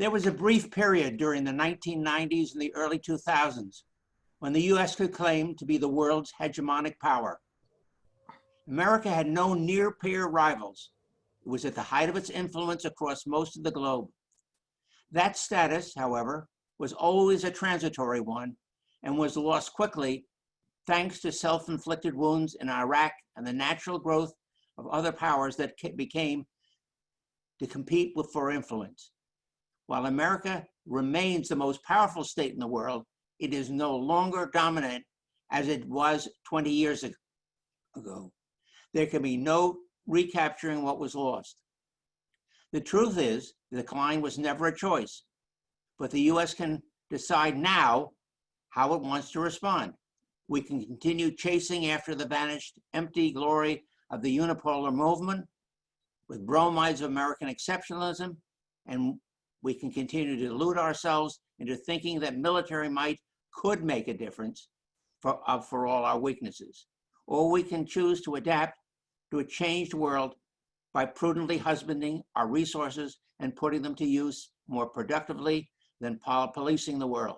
There was a brief period during the 1990s and the early 2000s when the US could claim to be the world's hegemonic power. America had no near-peer rivals. It was at the height of its influence across most of the globe. That status, however, was always a transitory one and was lost quickly thanks to self-inflicted wounds in Iraq and the natural growth of other powers that became to compete for influence. While America remains the most powerful state in the world, it is no longer dominant as it was 20 years ago. There can be no recapturing what was lost. The truth is, the decline was never a choice, but the US can decide now how it wants to respond. We can continue chasing after the vanished empty glory of the unipolar movement with bromides of American exceptionalism, and we can continue to delude ourselves into thinking that military might could make a difference for all our weaknesses. Or we can choose to adapt to a changed world by prudently husbanding our resources and putting them to use more productively than policing the world.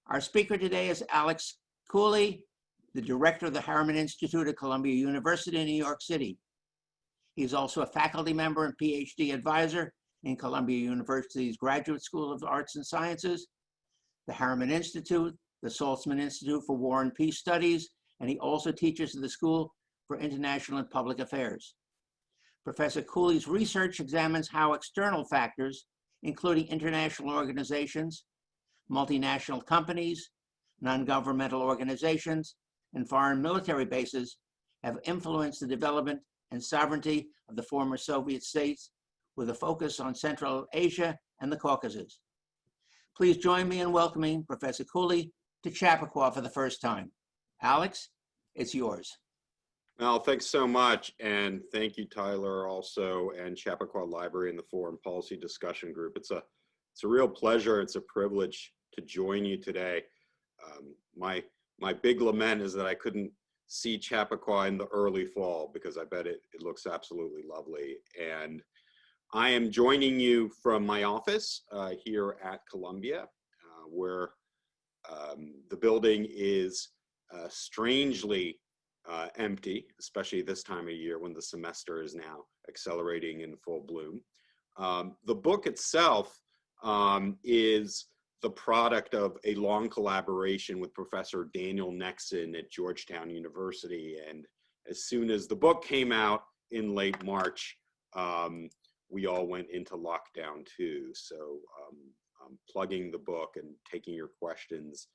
Our speaker today is Alex Cooley, the director of the Harriman Institute at Columbia University in New York City. He's also a faculty member and PhD advisor in Columbia University's Graduate School of Arts and Sciences, the Harriman Institute, the Saltzman Institute for War and Peace Studies, and he also teaches at the School for International and Public Affairs. Professor Cooley's research examines how external factors, including international organizations, multinational companies, non-governmental organizations, and foreign military bases have influenced the development and sovereignty of the former Soviet states with a focus on Central Asia and the Caucasus. Please join me in welcoming Professor Cooley to Chappaqua for the first time. Alex, it's yours. Well, thanks so much. And thank you, Tyler, also, and Chappaqua Library and the Foreign Policy Discussion Group. It's a real pleasure. It's a privilege to join you today. My big lament is that I couldn't see Chappaqua in the early fall because I bet it looks absolutely lovely. And I am joining you from my office here at Columbia, where the building is strangely empty, especially this time of year when the semester is now accelerating in full bloom. The book itself is the product of a long collaboration with Professor Daniel Nexon at Georgetown University. And as soon as the book came out in late March, we all went into lockdown too. So plugging the book and taking your questions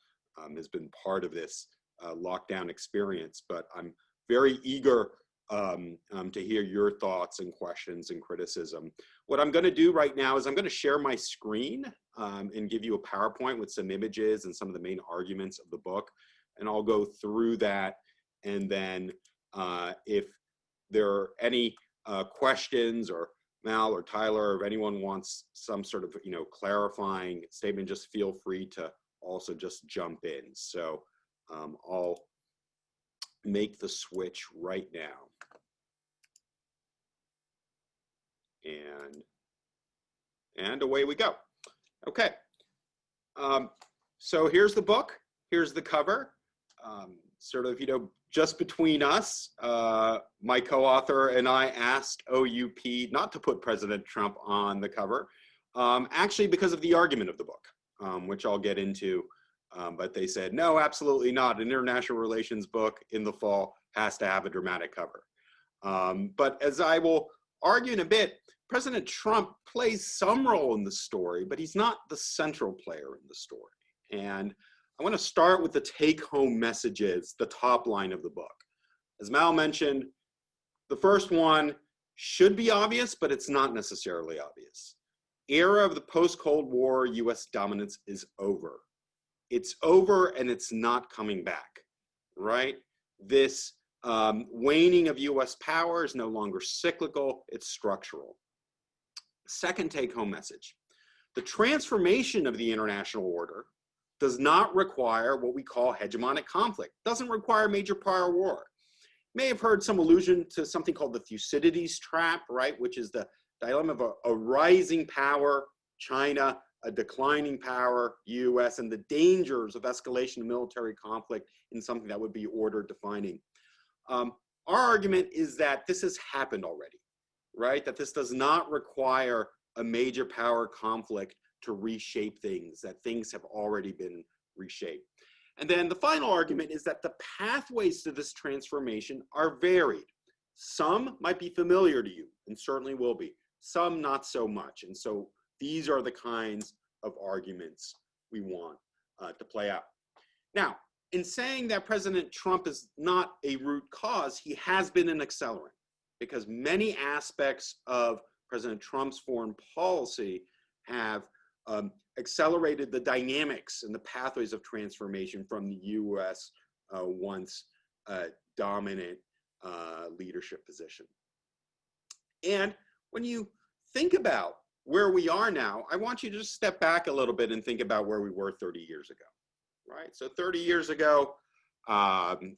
has been part of this lockdown experience, but I'm very eager to hear your thoughts and questions and criticism. What I'm going to do right now is I'm going to share my screen and give you a PowerPoint with some images and some of the main arguments of the book, and I'll go through that. And then if there are any questions, or Mal or Tyler, or if anyone wants some sort of clarifying statement, just feel free to also just jump in. So I'll make the switch right now. And away we go. Okay. So here's the book. Here's the cover. Sort of, just between us, my co-author and I asked OUP not to put President Trump on the cover, actually because of the argument of the book, which I'll get into. But they said, no, absolutely not. An international relations book in the fall has to have a dramatic cover. But as I will argue in a bit, President Trump plays some role in the story, but he's not the central player in the story. And I want to start with the take-home messages, the top line of the book. As Mal mentioned, the first one should be obvious, but it's not necessarily obvious. Era of the post-Cold War US dominance is over. It's over and it's not coming back, right? This waning of US power is no longer cyclical, it's structural. Second take-home message. The transformation of the international order does not require what we call hegemonic conflict, doesn't require major prior war. You may have heard some allusion to something called the Thucydides trap, right? Which is the dilemma of a rising power, China, a declining power, US, and the dangers of escalation of military conflict in something that would be order defining. Our argument is that this has happened already, right? That this does not require a major power conflict to reshape things, that things have already been reshaped. And then the final argument is that the pathways to this transformation are varied. Some might be familiar to you, and certainly will be. Some not so much. And so these are the kinds of arguments we want to play out. Now, in saying that President Trump is not a root cause, he has been an accelerant, because many aspects of President Trump's foreign policy have accelerated the dynamics and the pathways of transformation from the US once dominant leadership position. And when you think about where we are now, I want you to just step back a little bit and think about where we were 30 years ago, right? So 30 years ago,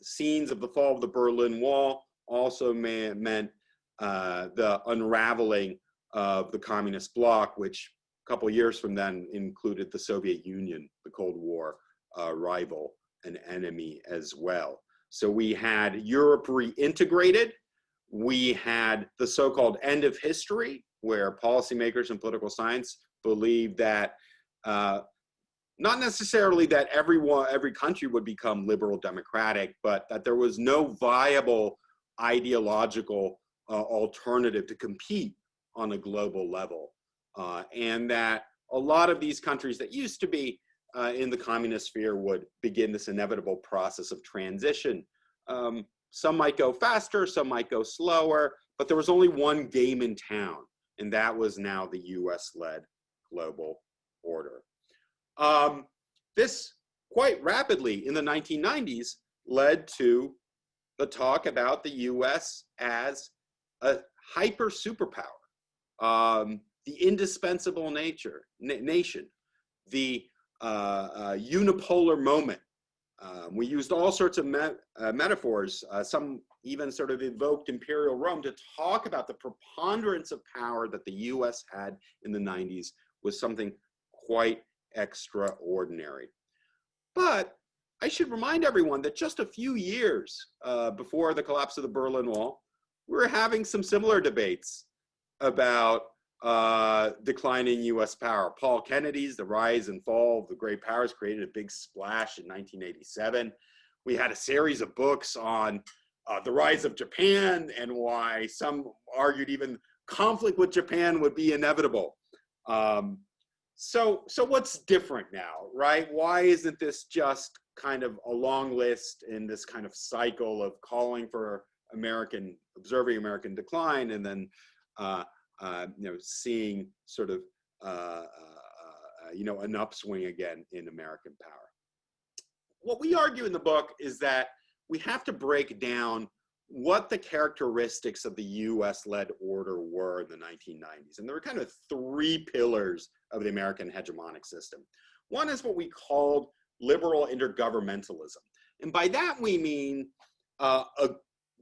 scenes of the fall of the Berlin Wall also meant the unraveling of the communist bloc, which a couple of years from then included the Soviet Union, the Cold War rival and enemy as well. So we had Europe reintegrated. We had the so-called end of history, where policymakers and political science believed that not necessarily that every country would become liberal democratic, but that there was no viable ideological alternative to compete on a global level. And that a lot of these countries that used to be in the communist sphere would begin this inevitable process of transition. Some might go faster, some might go slower, but there was only one game in town, and that was now the US-led global order. This quite rapidly in the 1990s led to the talk about the US as a hyper superpower, the indispensable nation, the unipolar moment. We used all sorts of metaphors, some even sort of evoked imperial Rome to talk about the preponderance of power that the US had in the 90s was something quite extraordinary. But I should remind everyone that just a few years before the collapse of the Berlin Wall, we were having some similar debates about declining US power. Paul Kennedy's The Rise and Fall of the Great Powers created a big splash in 1987. We had a series of books on the rise of Japan and why some argued even conflict with Japan would be inevitable. So what's different now, right? Why isn't this just kind of a long list in this kind of cycle of calling for observing American decline and then seeing sort of an upswing again in American power? What we argue in the book is that we have to break down what the characteristics of the US-led order were in the 1990s. And there were kind of three pillars of the American hegemonic system. One is what we called liberal intergovernmentalism. And by that we mean a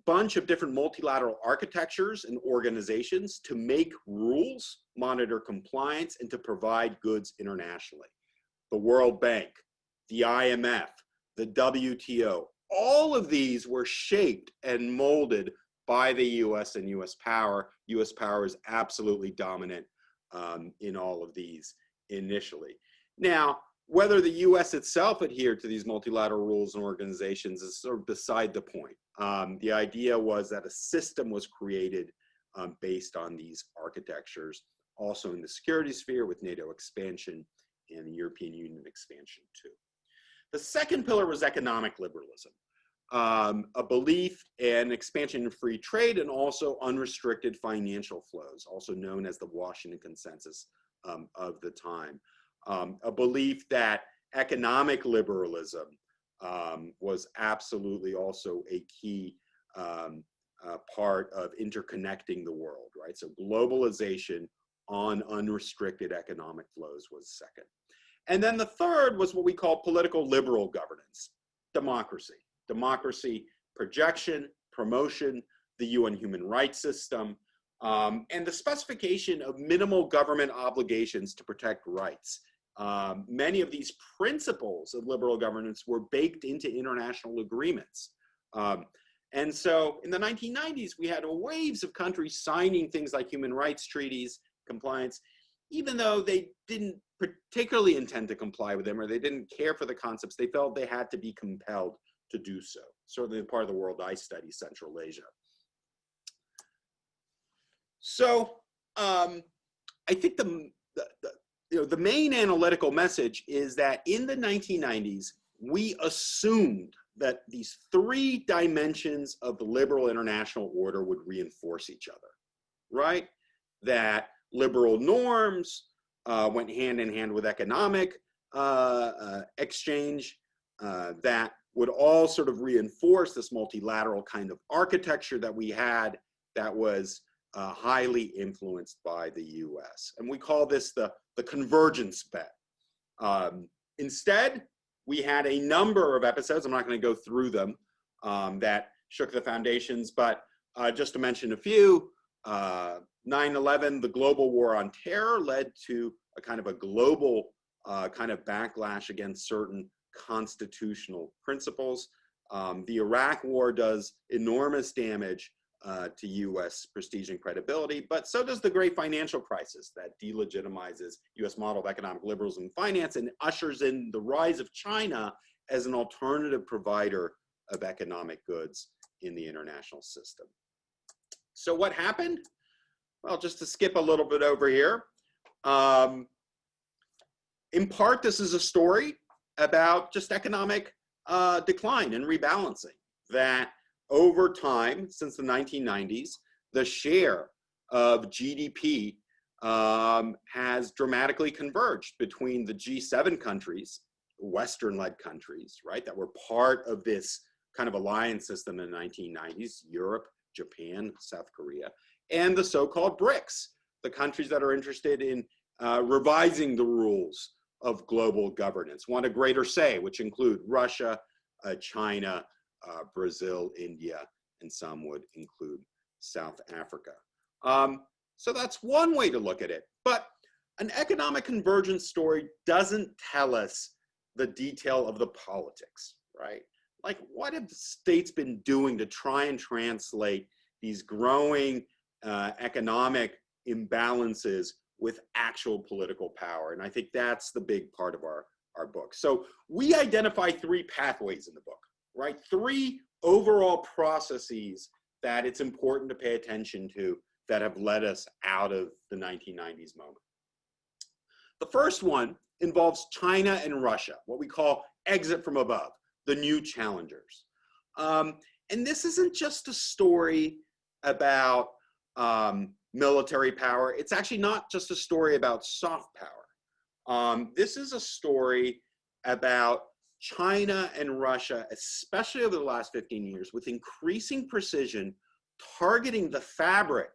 bunch of different multilateral architectures and organizations to make rules, monitor compliance, and to provide goods internationally. The World Bank, the IMF, the WTO, all of these were shaped and molded by the US and US power. US power is absolutely dominant in all of these initially. Now, whether the US itself adhered to these multilateral rules and organizations is sort of beside the point. The idea was that a system was created based on these architectures, also in the security sphere with NATO expansion and the European Union expansion too. The second pillar was economic liberalism, a belief in expansion in free trade and also unrestricted financial flows, also known as the Washington Consensus of the time. A belief that economic liberalism was absolutely also a key part of interconnecting the world, right? So globalization on unrestricted economic flows was second. And then the third was what we call political liberal governance, democracy. Democracy, projection, promotion, the UN human rights system, and the specification of minimal government obligations to protect rights. Many of these principles of liberal governance were baked into international agreements. And so in the 1990s, we had waves of countries signing things like human rights treaties, compliance, even though they didn't particularly intend to comply with them or they didn't care for the concepts, they felt they had to be compelled to do so. Certainly the part of the world I study, Central Asia. So I think the main analytical message is that in the 1990s, we assumed that these three dimensions of the liberal international order would reinforce each other, right? That liberal norms went hand in hand with economic exchange, that would all sort of reinforce this multilateral kind of architecture that we had that was highly influenced by the US. And we call this the convergence bet. Instead, we had a number of episodes, I'm not going to go through them, that shook the foundations, but just to mention a few, 9/11, the global war on terror led to a kind of a global kind of backlash against certain constitutional principles. The Iraq war does enormous damage to US prestige and credibility, but so does the great financial crisis that delegitimizes US model of economic liberalism and finance and ushers in the rise of China as an alternative provider of economic goods in the international system. So what happened? Well, just to skip a little bit over here. In part, this is a story about just economic decline and rebalancing, that over time, since the 1990s, the share of GDP has dramatically converged between the G7 countries, Western-led countries, right, that were part of this kind of alliance system in the 1990s, Europe, Japan, South Korea, and the so-called BRICS, the countries that are interested in revising the rules of global governance, want a greater say, which include Russia, China, Brazil, India, and some would include South Africa. So that's one way to look at it. But an economic convergence story doesn't tell us the detail of the politics, right? Like, what have the states been doing to try and translate these growing economic imbalances with actual political power? And I think that's the big part of our book. So we identify three pathways in the book, right? Three overall processes that it's important to pay attention to that have led us out of the 1990s moment. The first one involves China and Russia, what we call exit from above, the new challengers. And this isn't just a story about military power. It's actually not just a story about soft power. This is a story about China and Russia, especially over the last 15 years, with increasing precision, targeting the fabric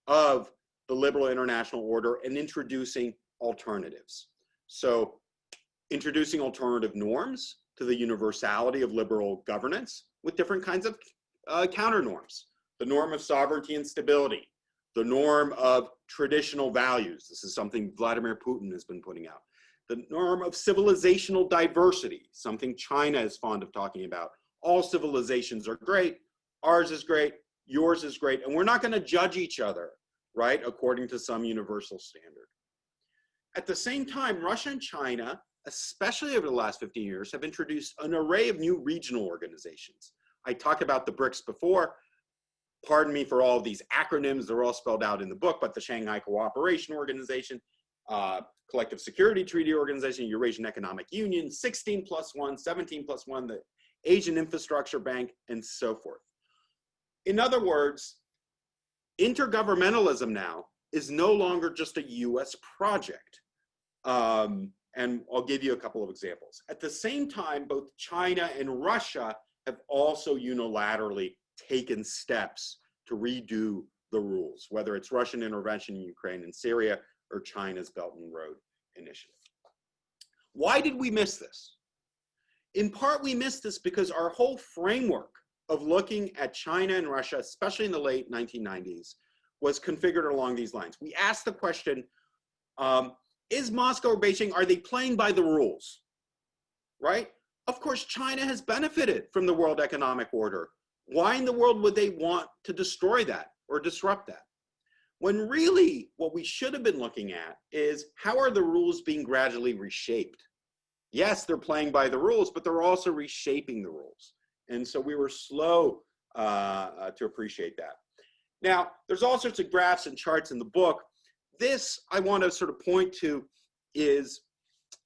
of the liberal international order and introducing alternatives. So introducing alternative norms to the universality of liberal governance with different kinds of counter norms. The norm of sovereignty and stability, the norm of traditional values. This is something Vladimir Putin has been putting out. The norm of civilizational diversity, something China is fond of talking about. All civilizations are great, ours is great, yours is great, and we're not going to judge each other, right, according to some universal standard. At the same time, Russia and China, especially over the last 15 years, have introduced an array of new regional organizations. I talked about the BRICS before. Pardon me for all of these acronyms, they're all spelled out in the book, but the Shanghai Cooperation Organization, Collective Security Treaty Organization, Eurasian Economic Union, 16+1, 17+1, the Asian Infrastructure Bank, and so forth. In other words, intergovernmentalism now is no longer just a US project. And I'll give you a couple of examples. At the same time, both China and Russia have also unilaterally taken steps to redo the rules, whether it's Russian intervention in Ukraine and Syria or China's Belt and Road Initiative. Why did we miss this? In part, we missed this because our whole framework of looking at China and Russia, especially in the late 1990s, was configured along these lines. We asked the question, is Moscow or Beijing, are they playing by the rules, right? Of course, China has benefited from the world economic order. Why in the world would they want to destroy that or disrupt that? When really what we should have been looking at is how are the rules being gradually reshaped? Yes, they're playing by the rules, but they're also reshaping the rules. And so we were slow to appreciate that. Now, there's all sorts of graphs and charts in the book. This I want to sort of point to is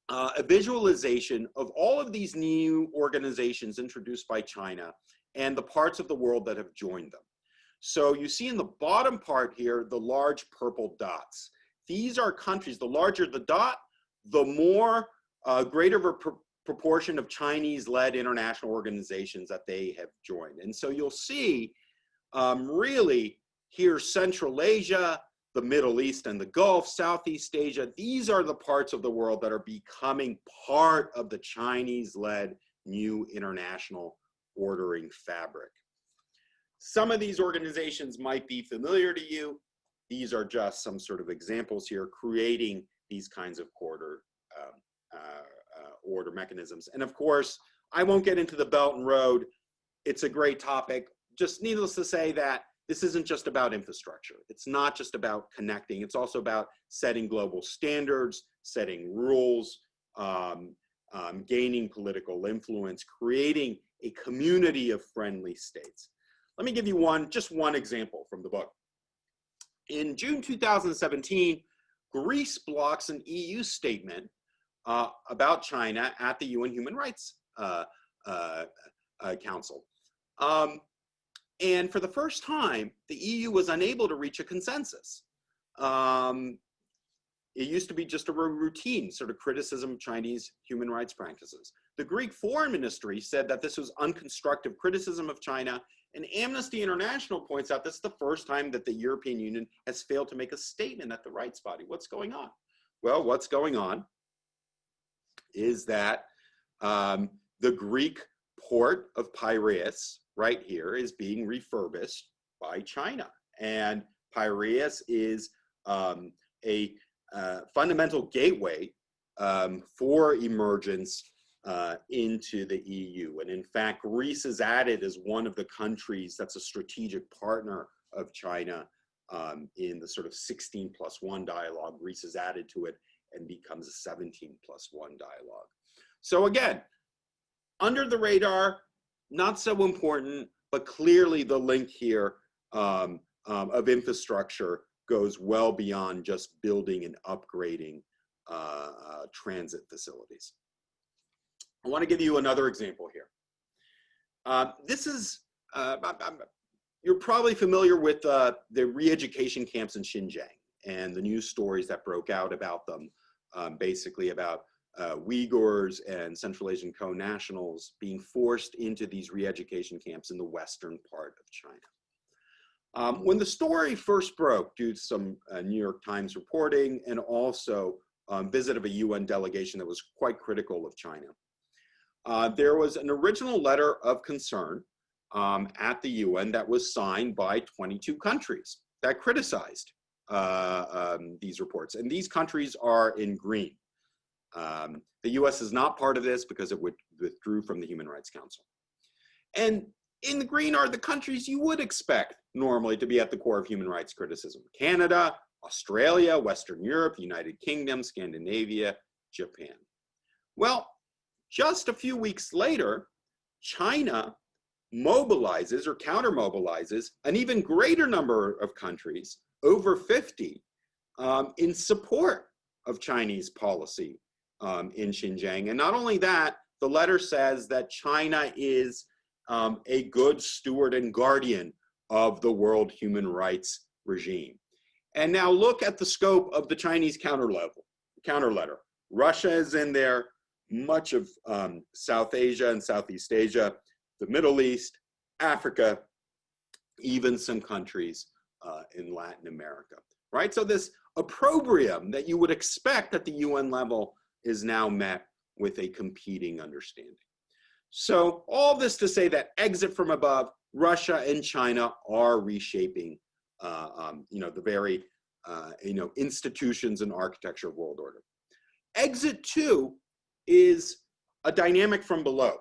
a visualization of all of these new organizations introduced by China and the parts of the world that have joined them. So you see in the bottom part here, the large purple dots. These are countries. The larger the dot, the more greater of a proportion of Chinese-led international organizations that they have joined. And so you'll see really here Central Asia, the Middle East and the Gulf, Southeast Asia, these are the parts of the world that are becoming part of the Chinese-led new international ordering fabric. Some of these organizations might be familiar to you. These are just some sort of examples here, creating these kinds of order mechanisms. And of course, I won't get into the Belt and Road. It's a great topic. Just needless to say that this isn't just about infrastructure. It's not just about connecting. It's also about setting global standards, setting rules, gaining political influence, creating a community of friendly states. Let me give you just one example from the book. In June 2017, Greece blocks an EU statement about China at the UN Human Rights Council. And for the first time, the EU was unable to reach a consensus. It used to be just a routine sort of criticism of Chinese human rights practices. The Greek Foreign Ministry said that this was unconstructive criticism of China, and Amnesty International points out this is the first time that the European Union has failed to make a statement at the rights body. What's going on? Well, what's going on is that the Greek port of Piraeus right here is being refurbished by China. And Piraeus is a fundamental gateway for emergence into the EU. And in fact, Greece is added as one of the countries that's a strategic partner of China in the sort of 16+1 dialogue. Greece is added to it and becomes a 17+1 dialogue. So again, under the radar, not so important, but clearly the link here of infrastructure goes well beyond just building and upgrading transit facilities. I want to give you another example here. This is, you're probably familiar with the re-education camps in Xinjiang and the news stories that broke out about them, basically about Uyghurs and Central Asian co-nationals being forced into these re-education camps in the western part of China. When the story first broke due to some New York Times reporting and also visit of a UN delegation that was quite critical of China, there was an original letter of concern at the UN that was signed by 22 countries that criticized these reports. And these countries are in green. The US is not part of this because it withdrew from the Human Rights Council. And in the green are the countries you would expect normally to be at the core of human rights criticism: Canada, Australia, Western Europe, United Kingdom, Scandinavia, Japan. Well, just a few weeks later, China mobilizes or counter-mobilizes an even greater number of countries, over 50, in support of Chinese policy in Xinjiang. And not only that, the letter says that China is a good steward and guardian of the world human rights regime. And now look at the scope of the Chinese counter letter. Russia is in there, much of South Asia and Southeast Asia, the Middle East, Africa, even some countries in Latin America, right? So this opprobrium that you would expect at the UN level is now met with a competing understanding. So all this to say that exit from above, Russia and China are reshaping the very, institutions and architecture of world order. Exit 2 is a dynamic from below.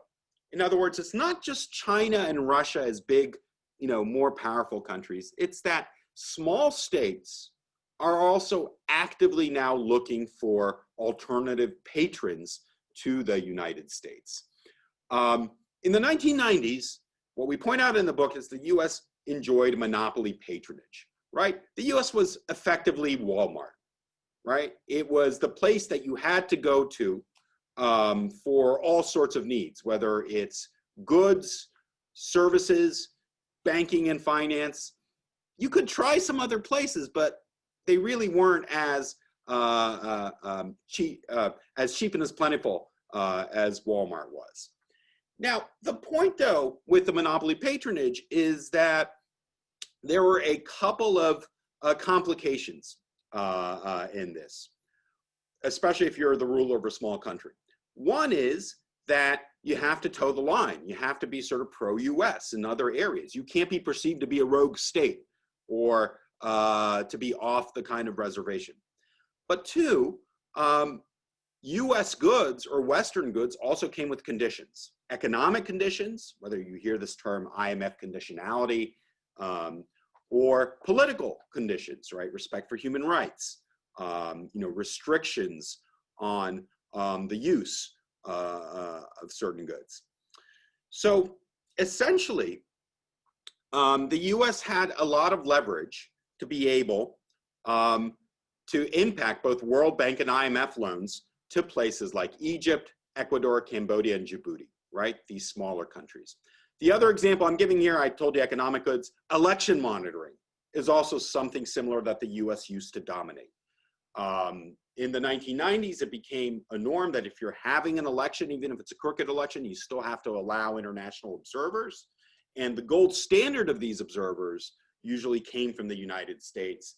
In other words, it's not just China and Russia as big, more powerful countries. It's that small states are also actively now looking for alternative patrons to the United States. In the 1990s, what we point out in the book is the US enjoyed monopoly patronage, right? The US was effectively Walmart, right? It was the place that you had to go to for all sorts of needs, whether it's goods, services, banking and finance. You could try some other places, but they really weren't as cheap and as plentiful as Walmart was. Now, the point though with the monopoly patronage is that there were a couple of complications in this, especially if you're the ruler of a small country. One is that you have to toe the line. You have to be sort of pro-US in other areas. You can't be perceived to be a rogue state or to be off the kind of reservation. But two, US goods or Western goods also came with conditions. Economic conditions, whether you hear this term IMF conditionality, or political conditions, right? Respect for human rights, restrictions on the use of certain goods. So essentially, the US had a lot of leverage to be able to impact both World Bank and IMF loans to places like Egypt, Ecuador, Cambodia, and Djibouti, right? These smaller countries. The other example I'm giving here, I told you economic goods, election monitoring is also something similar that the US used to dominate. In the 1990s, it became a norm that if you're having an election, even if it's a crooked election, you still have to allow international observers. And the gold standard of these observers usually came from the United States.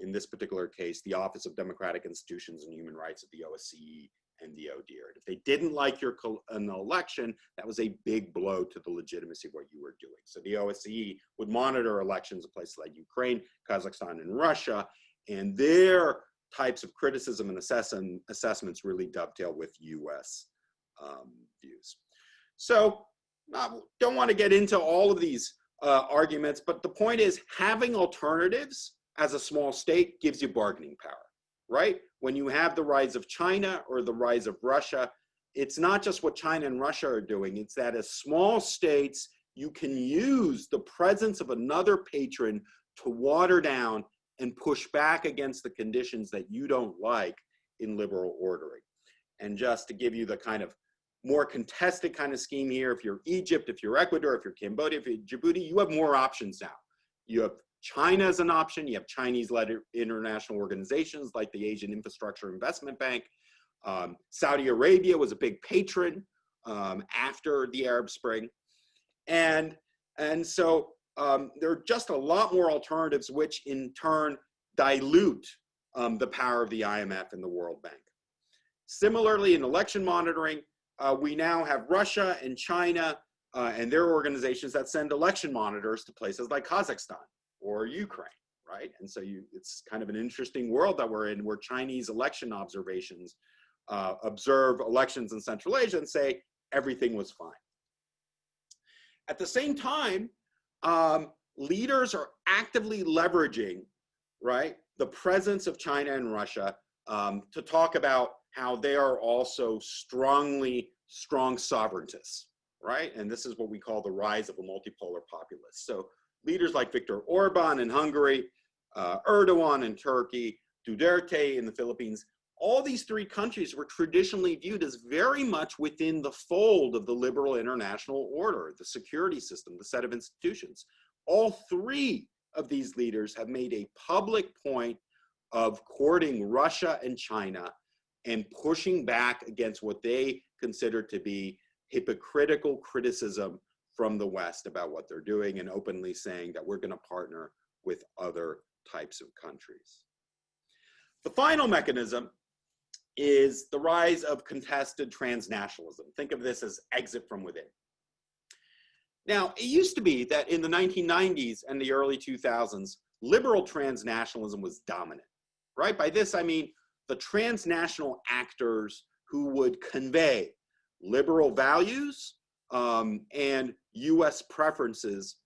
In this particular case, the Office of Democratic Institutions and Human Rights of the OSCE and the ODIHR. If they didn't like an election, that was a big blow to the legitimacy of what you were doing. So the OSCE would monitor elections in places like Ukraine, Kazakhstan, and Russia, and their types of criticism and assessments really dovetail with US views. So don't want to get into all of these arguments, but the point is having alternatives as a small state gives you bargaining power, right? When you have the rise of China or the rise of Russia, it's not just what China and Russia are doing, it's that as small states, you can use the presence of another patron to water down and push back against the conditions that you don't like in liberal ordering. And just to give you the kind of more contested kind of scheme here, if you're Egypt, if you're Ecuador, if you're Cambodia, if you're Djibouti, you have more options now. You have China as an option, you have Chinese-led international organizations like the Asian Infrastructure Investment Bank. Saudi Arabia was a big patron after the Arab Spring. And so there are just a lot more alternatives, which in turn dilute the power of the IMF and the World Bank. Similarly, in election monitoring, we now have Russia and China and their organizations that send election monitors to places like Kazakhstan or Ukraine, right? And so it's kind of an interesting world that we're in, where Chinese election observations observe elections in Central Asia and say everything was fine. At the same time, leaders are actively leveraging, right, the presence of China and Russia to talk about how they are also strong sovereigntists, right? And this is what we call the rise of a multipolar populist. So leaders like Viktor Orban in Hungary, Erdogan in Turkey, Duterte in the Philippines, all these three countries were traditionally viewed as very much within the fold of the liberal international order, the security system, the set of institutions. All three of these leaders have made a public point of courting Russia and China and pushing back against what they consider to be hypocritical criticism from the West about what they're doing, and openly saying that we're going to partner with other types of countries. The final mechanism is the rise of contested transnationalism. Think of this as exit from within. Now, it used to be that in the 1990s and the early 2000s, liberal transnationalism was dominant, right? By this, I mean the transnational actors who would convey liberal values and US preferences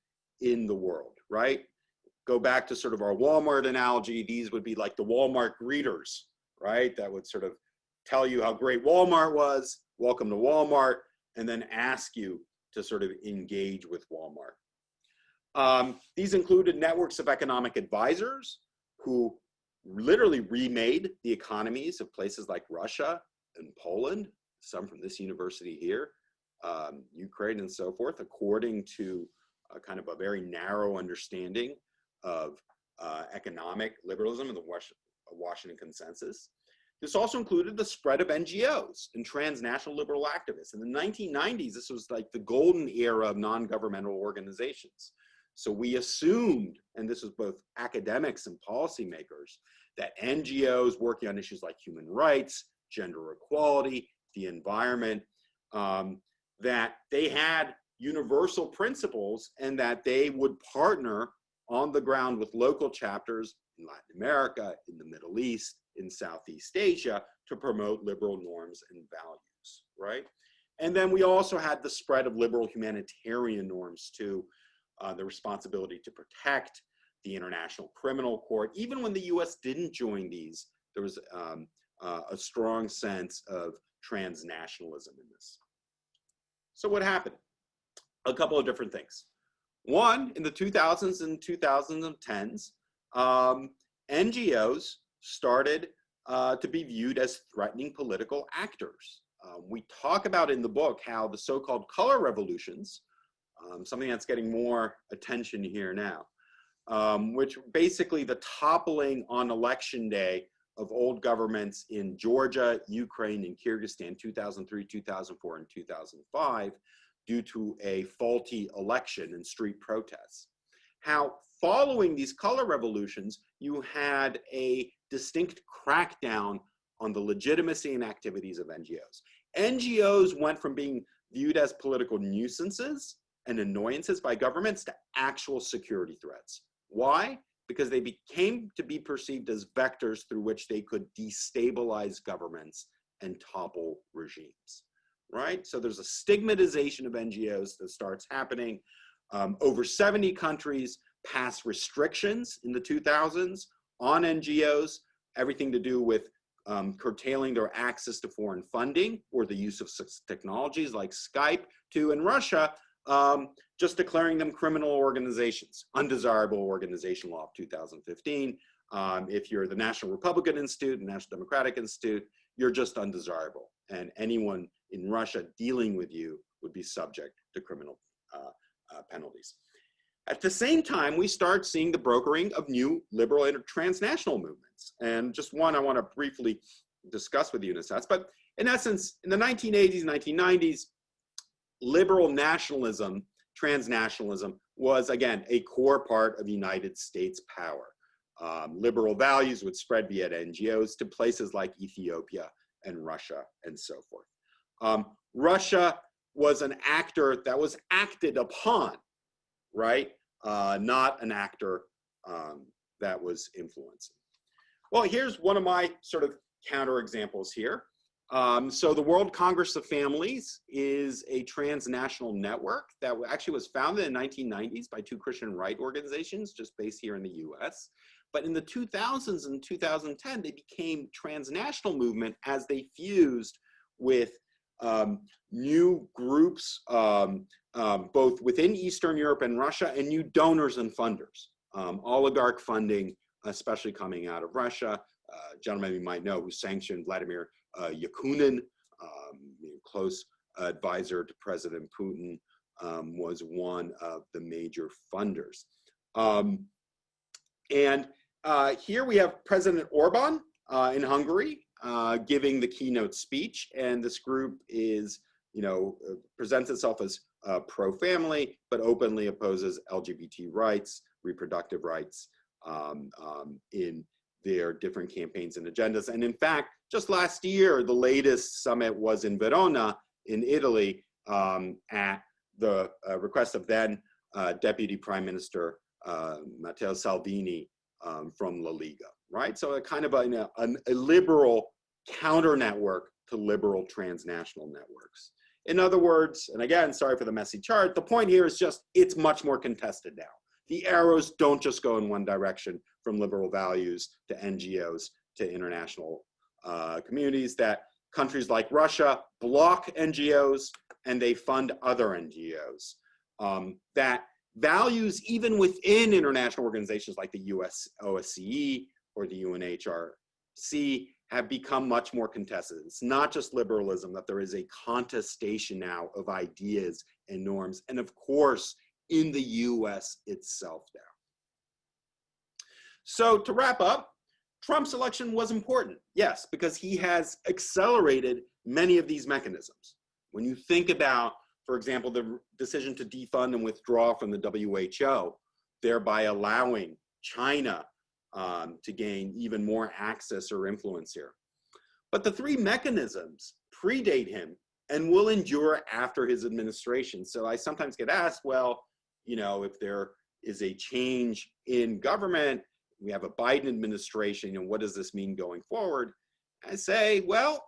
in the world, right? Go back to sort of our Walmart analogy. These would be like the Walmart greeters, right? That would sort of tell you how great Walmart was, welcome to Walmart, and then ask you to sort of engage with Walmart. These included networks of economic advisors who literally remade the economies of places like Russia and Poland, some from this university here, Ukraine and so forth, according to kind of a very narrow understanding of economic liberalism and the Washington Consensus. This also included the spread of NGOs and transnational liberal activists. In the 1990s, this was like the golden era of non-governmental organizations. So we assumed, and this was both academics and policymakers, that NGOs working on issues like human rights, gender equality, the environment, that they had universal principles and that they would partner on the ground with local chapters in Latin America, in the Middle East, in Southeast Asia to promote liberal norms and values, right? And then we also had the spread of liberal humanitarian norms too, the responsibility to protect the International Criminal Court. Even when the US didn't join these, there was a strong sense of transnationalism in this. So what happened? A couple of different things. One, in the 2000s and 2010s, NGOs started to be viewed as threatening political actors. We talk about in the book how the so-called color revolutions, something that's getting more attention here now, which basically the toppling on election day of old governments in Georgia, Ukraine, and Kyrgyzstan, 2003, 2004, and 2005, due to a faulty election and street protests. How following these color revolutions, you had a distinct crackdown on the legitimacy and activities of NGOs. NGOs went from being viewed as political nuisances and annoyances by governments to actual security threats. Why? Because they became to be perceived as vectors through which they could destabilize governments and topple regimes, right? So there's a stigmatization of NGOs that starts happening. Over 70 countries passed restrictions in the 2000s on NGOs, everything to do with curtailing their access to foreign funding or the use of technologies like Skype, to, in Russia, just declaring them criminal organizations, undesirable organization law of 2015. If you're the National Republican Institute, the National Democratic Institute, you're just undesirable. And anyone in Russia dealing with you would be subject to criminal penalties. At the same time, we start seeing the brokering of new liberal and transnational movements. And just one I want to briefly discuss with you in a sense. But in essence, in the 1980s, 1990s, liberal nationalism, transnationalism, was again a core part of United States power. Liberal values would spread via NGOs to places like Ethiopia and Russia and so forth. Russia was an actor that was acted upon, right? Not an actor that was influencing. Well, here's one of my sort of counter examples here. So the World Congress of Families is a transnational network that actually was founded in the 1990s by two Christian right organizations just based here in the US. But in the 2000s and 2010, they became transnational movement as they fused with new groups, both within Eastern Europe and Russia, and new donors and funders. Oligarch funding, especially coming out of Russia. A gentleman you might know who sanctioned Vladimir Yakunin, close advisor to President Putin, was one of the major funders. And here we have President Orban in Hungary giving the keynote speech, and this group is, presents itself as pro-family, but openly opposes LGBT rights, reproductive rights in their different campaigns and agendas. And in fact, just last year, the latest summit was in Verona in Italy at the request of then Deputy Prime Minister Matteo Salvini from La Liga, right? So a kind of a liberal counter network to liberal transnational networks. In other words, and again, sorry for the messy chart, the point here is just it's much more contested now. The arrows don't just go in one direction from liberal values to NGOs to international communities, that countries like Russia block NGOs and they fund other NGOs. That values even within international organizations like the OSCE or the UNHRC have become much more contested. It's not just liberalism, that there is a contestation now of ideas and norms, and of course, in the US itself now. So to wrap up, Trump's election was important, yes, because he has accelerated many of these mechanisms. When you think about, for example, the decision to defund and withdraw from the WHO, thereby allowing China to gain even more access or influence here. But the three mechanisms predate him and will endure after his administration. So I sometimes get asked, well, you know, if there is a change in government, we have a Biden administration, and what does this mean going forward? I say, well,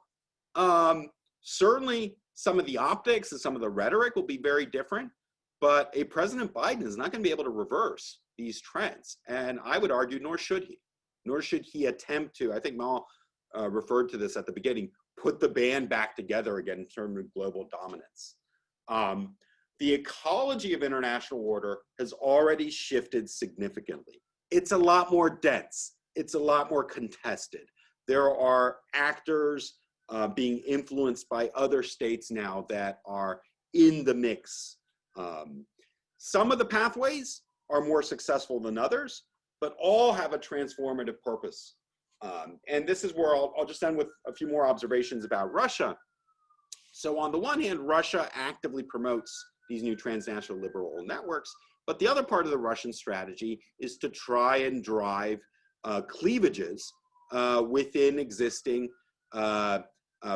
certainly some of the optics and some of the rhetoric will be very different, but a President Biden is not going to be able to reverse these trends. And I would argue, nor should he. Nor should he attempt to, I think Mal referred to this at the beginning, put the band back together again in terms of global dominance. The ecology of international order has already shifted significantly. It's a lot more dense. It's a lot more contested. There are actors being influenced by other states now that are in the mix. Some of the pathways are more successful than others, but all have a transformative purpose. And this is where I'll just end with a few more observations about Russia. So on the one hand, Russia actively promotes these new transnational liberal networks, but the other part of the Russian strategy is to try and drive cleavages within existing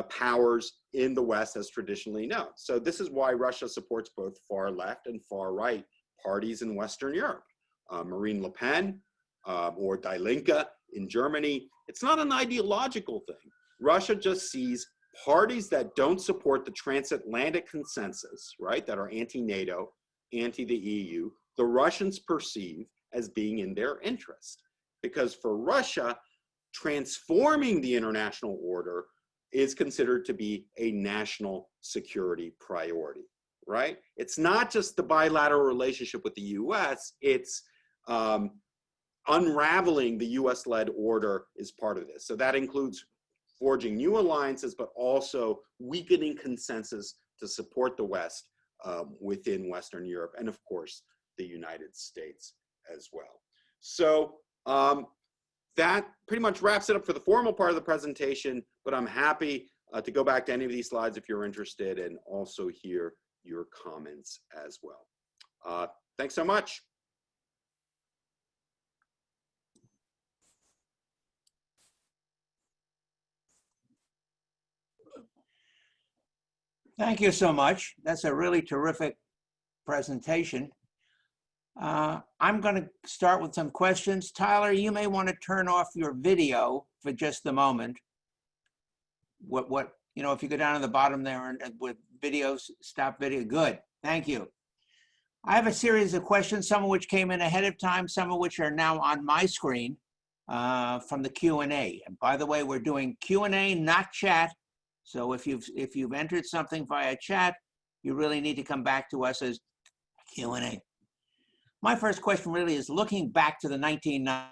powers in the West as traditionally known. So this is why Russia supports both far left and far right parties in Western Europe. Marine Le Pen or Die Linke in Germany. It's not an ideological thing. Russia just sees parties that don't support the transatlantic consensus, right, that are anti-NATO, anti the EU, the Russians perceive as being in their interest. Because for Russia, transforming the international order is considered to be a national security priority, right? It's not just the bilateral relationship with the US, it's unraveling the US-led order is part of this. So that includes forging new alliances, but also weakening consensus to support the West within Western Europe, and of course, the United States as well. So that pretty much wraps it up for the formal part of the presentation, but I'm happy to go back to any of these slides if you're interested, and also hear your comments as well. Thanks so much. Thank you so much. That's a really terrific presentation. I'm going to start with some questions. Tyler, you may want to turn off your video for just a moment. If you go down to the bottom there and with videos, stop video. Good. Thank you. I have a series of questions, some of which came in ahead of time, some of which are now on my screen from the Q&A. And by the way, we're doing Q&A, not chat. So if you've entered something via chat, you really need to come back to us as Q&A. My first question really is looking back to the 1990s.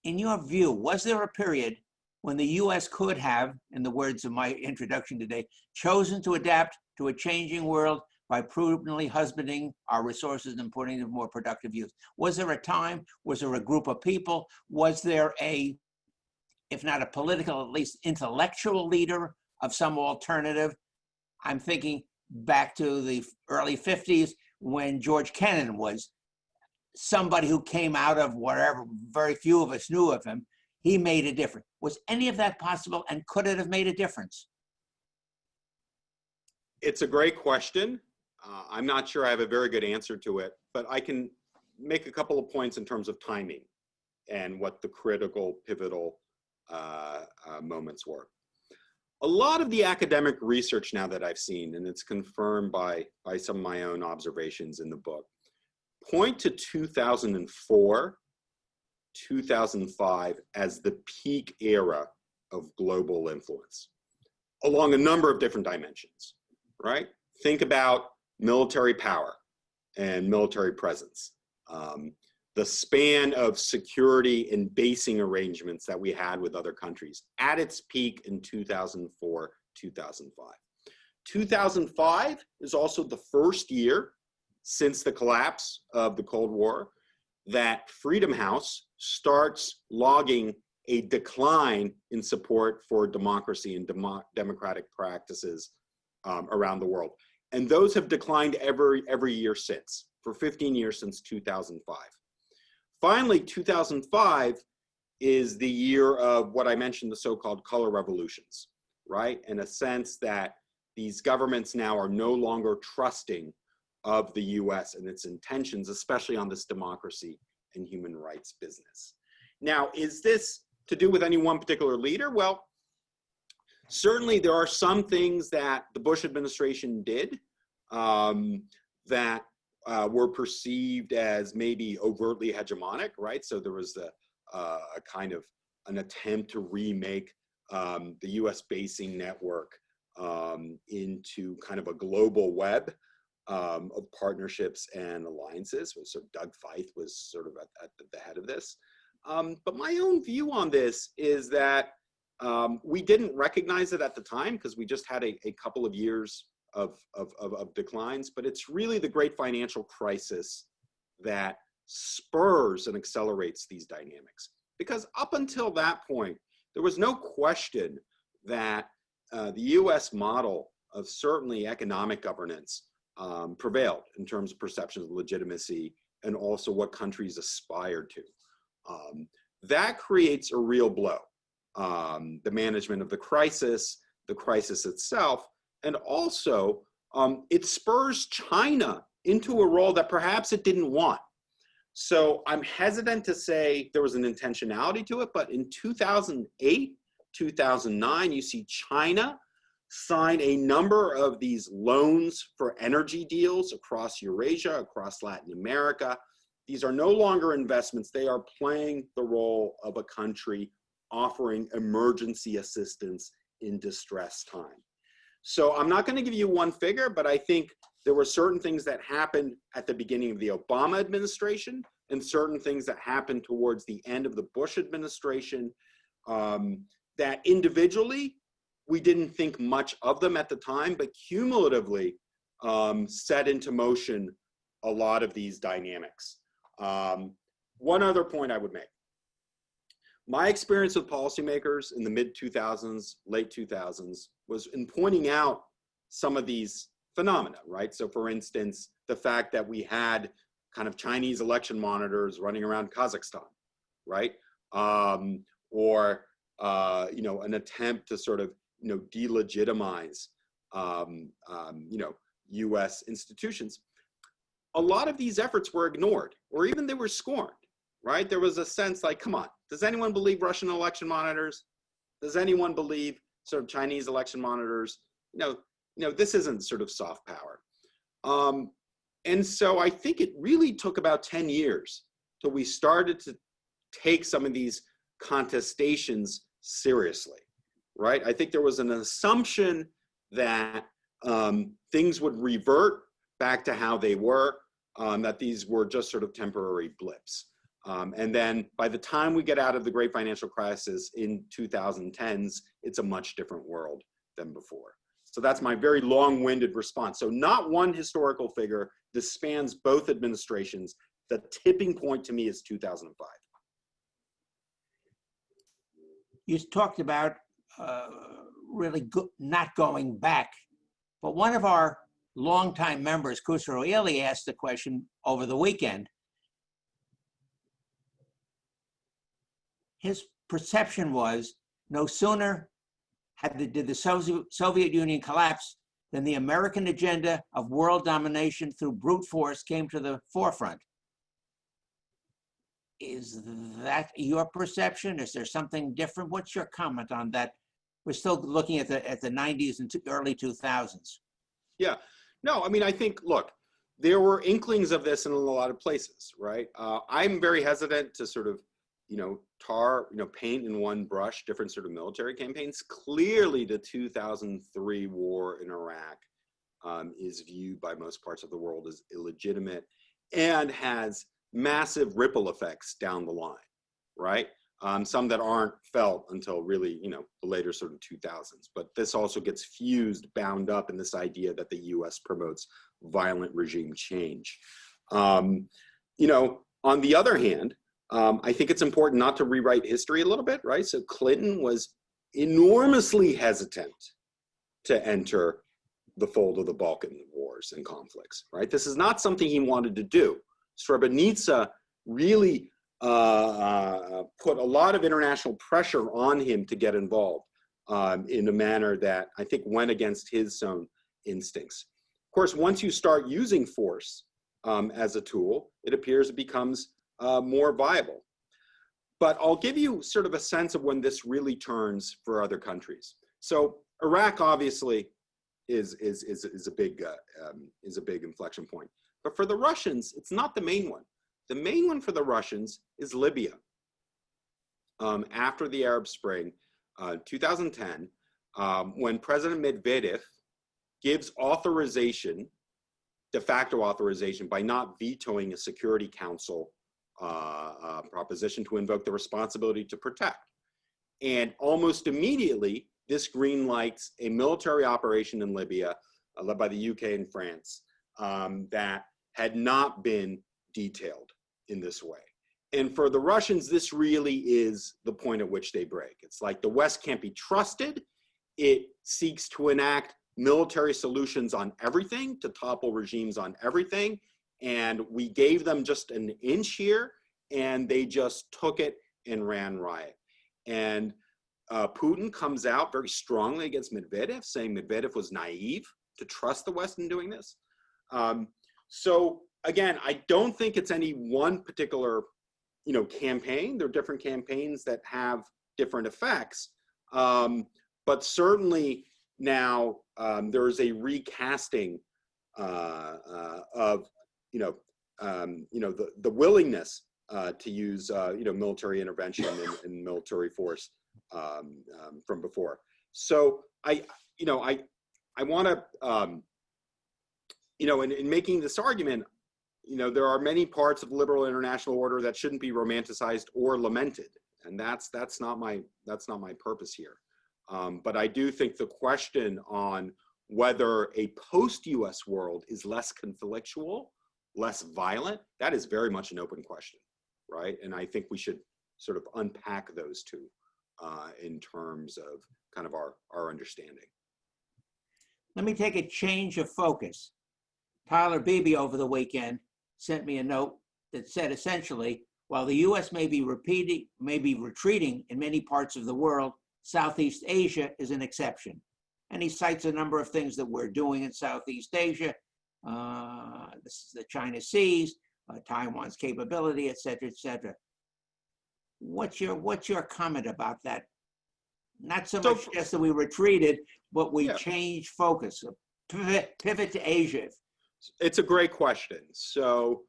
In your view, was there a period when the US could have, in the words of my introduction today, chosen to adapt to a changing world by prudently husbanding our resources and putting them to more productive use? Was there a time? Was there a group of people? Was there a, if not a political, at least intellectual leader of some alternative? I'm thinking back to the early 50s when George Kennan was somebody who came out of whatever, very few of us knew of him. He made a difference. Was any of that possible, and could it have made a difference? It's a great question. I'm not sure I have a very good answer to it, but I can make a couple of points in terms of timing and what the critical, pivotal moments were. A lot of the academic research now that I've seen, and it's confirmed by some of my own observations in the book, point to 2004, 2005 as the peak era of global influence along a number of different dimensions, right? Think about military power and military presence. The span of security and basing arrangements that we had with other countries at its peak in 2004, 2005. 2005 is also the first year since the collapse of the Cold War that Freedom House starts logging a decline in support for democracy and democratic practices around the world. And those have declined every year since, for 15 years since 2005. Finally, 2005 is the year of what I mentioned, the so-called color revolutions, right? In a sense that these governments now are no longer trusting of the US and its intentions, especially on this democracy and human rights business. Now, is this to do with any one particular leader? Well, certainly there are some things that the Bush administration did that were perceived as maybe overtly hegemonic, right? So there was a kind of an attempt to remake the US basing network into kind of a global web of partnerships and alliances. So Doug Feith was sort of at the head of this. But my own view on this is that we didn't recognize it at the time because we just had a couple of years of declines, but it's really the great financial crisis that spurs and accelerates these dynamics. Because up until that point, there was no question that the US model of certainly economic governance prevailed in terms of perceptions of legitimacy and also what countries aspired to. That creates a real blow. The management of the crisis itself, and also it spurs China into a role that perhaps it didn't want. So I'm hesitant to say there was an intentionality to it, but in 2008, 2009, you see China sign a number of these loans for energy deals across Eurasia, across Latin America. These are no longer investments. They are playing the role of a country offering emergency assistance in distress time. So I'm not going to give you one figure, but I think there were certain things that happened at the beginning of the Obama administration and certain things that happened towards the end of the Bush administration that individually we didn't think much of them at the time, but cumulatively set into motion a lot of these dynamics. One other point I would make. My experience with policymakers in the mid-2000s, late 2000s, was in pointing out some of these phenomena, right? So for instance, the fact that we had kind of Chinese election monitors running around Kazakhstan, right? Or you know, an attempt to sort of, you know, delegitimize, you know, US institutions. A lot of these efforts were ignored, or even they were scorned, right? There was a sense like, come on, does anyone believe Russian election monitors? Does anyone believe sort of Chinese election monitors? You know, this isn't sort of soft power. And so I think it really took about 10 years till we started to take some of these contestations seriously, right? I think there was an assumption that things would revert back to how they were, that these were just sort of temporary blips. And then by the time we get out of the great financial crisis in 2010s, it's a much different world than before. So that's my very long-winded response. So not one historical figure. This spans both administrations. The tipping point to me is 2005. You talked about really not going back, but one of our longtime members, Khusro Ili, asked the question over the weekend. His perception was no sooner did the Soviet Union collapse than the American agenda of world domination through brute force came to the forefront. Is that your perception? Is there something different? What's your comment on that? We're still looking at the 90s and early 2000s. Yeah, no, I mean, I think, look, there were inklings of this in a lot of places, right? I'm very hesitant to sort of, paint in one brush different sort of military campaigns. Clearly, the 2003 war in Iraq is viewed by most parts of the world as illegitimate and has massive ripple effects down the line, right? Some that aren't felt until really, the later sort of 2000s. But this also gets bound up in this idea that the US promotes violent regime change. On the other hand, I think it's important not to rewrite history a little bit, right? So Clinton was enormously hesitant to enter the fold of the Balkan wars and conflicts, right? This is not something he wanted to do. Srebrenica really put a lot of international pressure on him to get involved in a manner that I think went against his own instincts. Of course, once you start using force as a tool, it appears it becomes more viable. But I'll give you sort of a sense of when this really turns for other countries. So Iraq obviously is a big inflection point. But for the Russians, it's not the main one. The main one for the Russians is Libya. After the Arab Spring, 2010, when President Medvedev gives authorization, de facto authorization, by not vetoing a Security Council proposition to invoke the responsibility to protect. And almost immediately, this green lights a military operation in Libya, led by the UK and France, that had not been detailed in this way. And for the Russians, this really is the point at which they break. It's like the West can't be trusted. It seeks to enact military solutions on everything, to topple regimes on everything. And we gave them just an inch here, and they just took it and ran riot. And Putin comes out very strongly against Medvedev, saying Medvedev was naive to trust the West in doing this. So again, I don't think it's any one particular, campaign. There are different campaigns that have different effects, but certainly now there is a recasting of, the willingness to use, military intervention and military force from before. So I want to, in making this argument, there are many parts of the liberal international order that shouldn't be romanticized or lamented, and that's not my purpose here. But I do think the question on whether a post-US world is less conflictual, less violent, that is very much an open question, right? And I think we should sort of unpack those two in terms of kind of our understanding. Let me take a change of focus. Tyler Beebe over the weekend sent me a note that said essentially, while the US may be retreating in many parts of the world, Southeast Asia is an exception. And he cites a number of things that we're doing in Southeast Asia, the China Seas, Taiwan's capability, et cetera, et cetera. What's your comment about that? Not so much just that we retreated, but we changed focus, pivot to Asia. It's a great question. So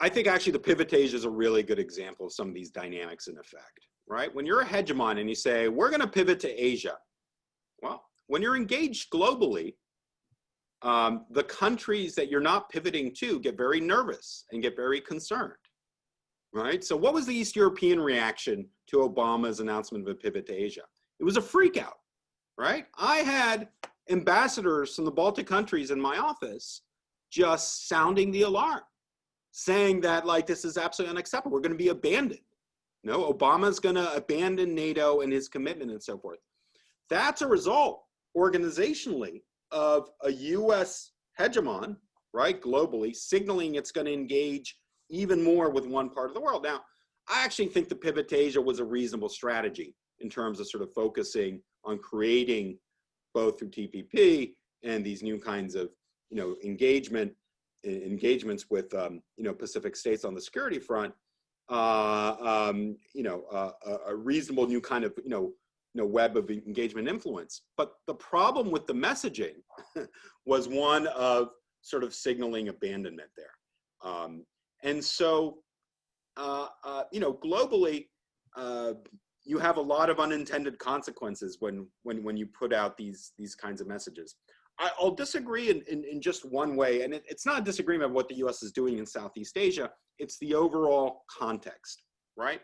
I think actually the pivot to Asia is a really good example of some of these dynamics in effect, right? When you're a hegemon and you say, we're going to pivot to Asia, well, when you're engaged globally, the countries that you're not pivoting to get very nervous and get very concerned, right? So what was the East European reaction to Obama's announcement of a pivot to Asia? It was a freak out, right? I had ambassadors from the Baltic countries in my office just sounding the alarm, saying that like, this is absolutely unacceptable. We're going to be abandoned. No, Obama's going to abandon NATO and his commitment and so forth. That's a result organizationally of a US hegemon, right, globally, signaling it's going to engage even more with one part of the world. Now, I actually think the pivot to Asia was a reasonable strategy in terms of sort of focusing on creating, both through TPP and these new kinds of, engagements with, Pacific states on the security front, a reasonable new kind of, web of engagement influence. But the problem with the messaging was one of sort of signaling abandonment there. And so, globally, you have a lot of unintended consequences when you put out these kinds of messages. I'll disagree in just one way, and it's not a disagreement of what the US is doing in Southeast Asia, it's the overall context, right?